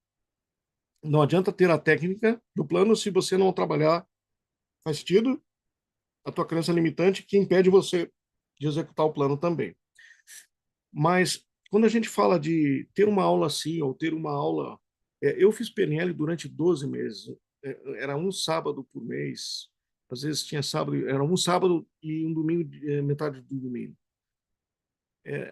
Não adianta ter a técnica do plano se você não trabalhar. Faz sentido? A tua crença limitante que impede você de executar o plano também. Mas quando a gente fala de ter uma aula assim, ou ter uma aula... eu fiz PNL durante 12 meses. Era um sábado por mês. Às vezes tinha sábado, era um sábado e um domingo, metade do domingo.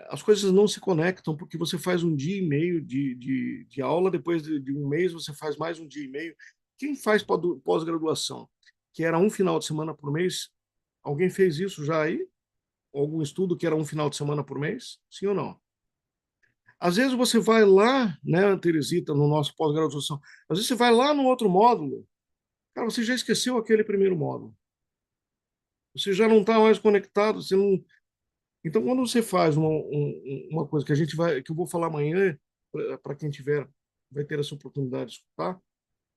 As coisas não se conectam porque você faz um dia e meio de aula, depois de um mês você faz mais um dia e meio. Quem faz pós-graduação, que era um final de semana por mês, alguém fez isso já aí? Algum estudo que era um final de semana por mês? Sim ou não? Às vezes você vai lá, né, Teresita, no nosso pós-graduação, às vezes você vai lá no outro módulo, cara, você já esqueceu aquele primeiro módulo. Você já não está mais conectado, você não... Então, quando você faz uma coisa que a gente vai, que eu vou falar amanhã, para quem tiver, vai ter essa oportunidade de escutar,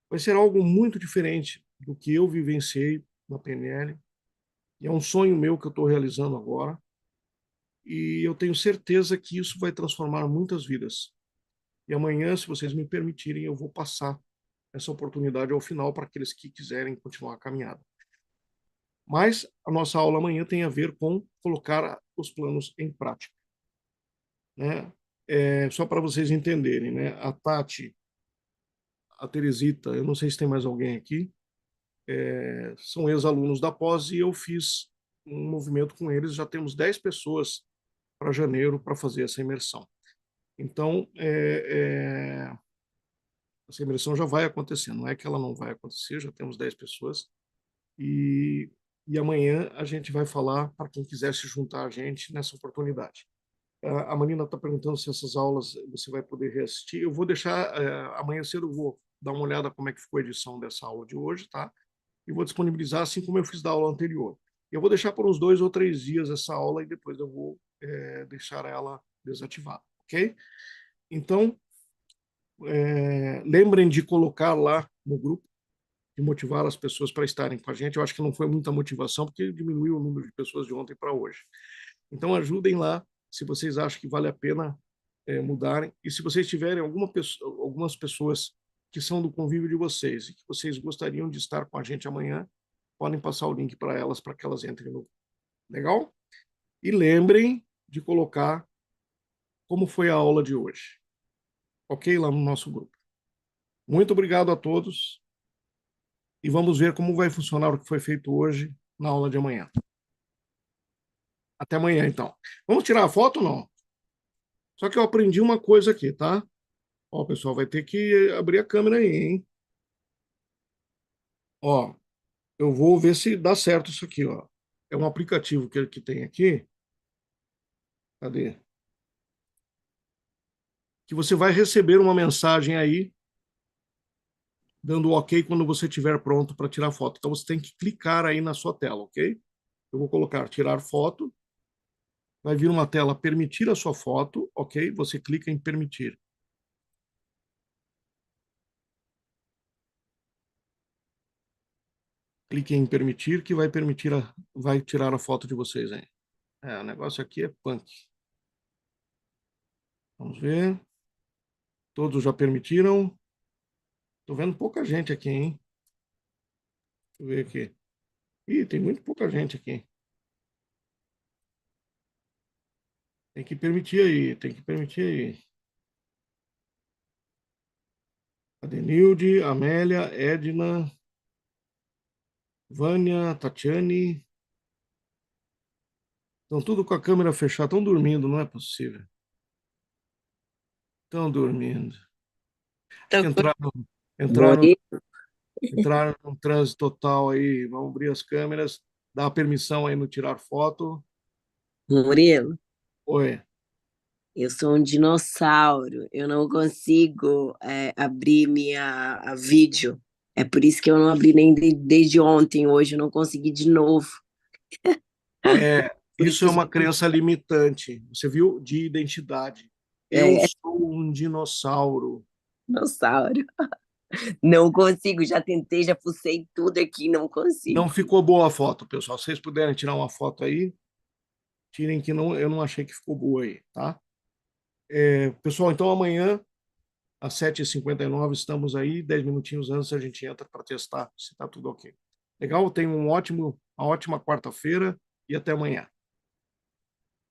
vai ser algo muito diferente do que eu vivenciei na PNL, e é um sonho meu que eu estou realizando agora, e eu tenho certeza que isso vai transformar muitas vidas. E amanhã, se vocês me permitirem, eu vou passar essa oportunidade ao final para aqueles que quiserem continuar a caminhada. Mas a nossa aula amanhã tem a ver com colocar os planos em prática, né? Só para vocês entenderem, né? A Tati, a Teresita, eu não sei se tem mais alguém aqui, são ex-alunos da pós e eu fiz um movimento com eles, já temos 10 pessoas para janeiro para fazer essa imersão. Então, essa imersão já vai acontecer, não é que ela não vai acontecer, já temos 10 pessoas, e, e amanhã a gente vai falar para quem quiser se juntar a gente nessa oportunidade. A Marina está perguntando se essas aulas você vai poder reassistir. Eu vou deixar, amanhã cedo eu vou dar uma olhada como é que ficou a edição dessa aula de hoje, tá? E vou disponibilizar assim como eu fiz da aula anterior. Eu vou deixar por uns 2 ou 3 dias essa aula e depois eu vou deixar ela desativada, ok? Então, lembrem de colocar lá no grupo, de motivar as pessoas para estarem com a gente. Eu acho que não foi muita motivação, porque diminuiu o número de pessoas de ontem para hoje. Então, ajudem lá, se vocês acham que vale a pena mudarem. E se vocês tiverem algumas pessoas que são do convívio de vocês e que vocês gostariam de estar com a gente amanhã, podem passar o link para elas, para que elas entrem no... Legal? E lembrem de colocar como foi a aula de hoje. Ok? Lá no nosso grupo. Muito obrigado a todos. E vamos ver como vai funcionar o que foi feito hoje na aula de amanhã. Até amanhã, então. Vamos tirar a foto ou não? Só que eu aprendi uma coisa aqui, tá? Ó, pessoal, vai ter que abrir a câmera aí, hein? Ó, eu vou ver se dá certo isso aqui, ó. É um aplicativo que tem aqui. Cadê? Que você vai receber uma mensagem aí dando OK quando você estiver pronto para tirar foto. Então você tem que clicar aí na sua tela, ok? Eu vou colocar tirar foto. Vai vir uma tela permitir a sua foto, ok? Você clica em permitir. Clique em permitir que vai permitir vai tirar a foto de vocês aí. O negócio aqui é punk. Vamos ver. Todos já permitiram? Tô vendo pouca gente aqui, hein? Deixa eu ver aqui. Ih, tem muito pouca gente aqui. Tem que permitir aí, tem que permitir aí. Adenilde, Amélia, Edna, Vânia, Tatiane. Estão tudo com a câmera fechada, estão dormindo, não é possível. Estão dormindo. Acho que entraram, Murilo, entraram num transe total aí. Vamos abrir as câmeras, dar a permissão aí no tirar foto. Murilo, Oi. eu sou um dinossauro. Eu não consigo abrir a vídeo. É por isso que eu não abri nem desde ontem. Hoje eu não consegui de novo. Por Isso é isso, uma crença limitante. Você viu? De identidade. Eu é, sou um dinossauro. dinossauro. Não consigo. Já tentei, já fucei tudo aqui, não consigo. Não ficou boa a foto, pessoal. Se vocês puderem tirar uma foto aí, tirem que não, eu não achei que ficou boa aí, tá? Pessoal, então amanhã, às 7h59, estamos aí, 10 minutinhos antes a gente entra para testar se está tudo ok. Legal? Tenham uma ótima quarta-feira e até amanhã.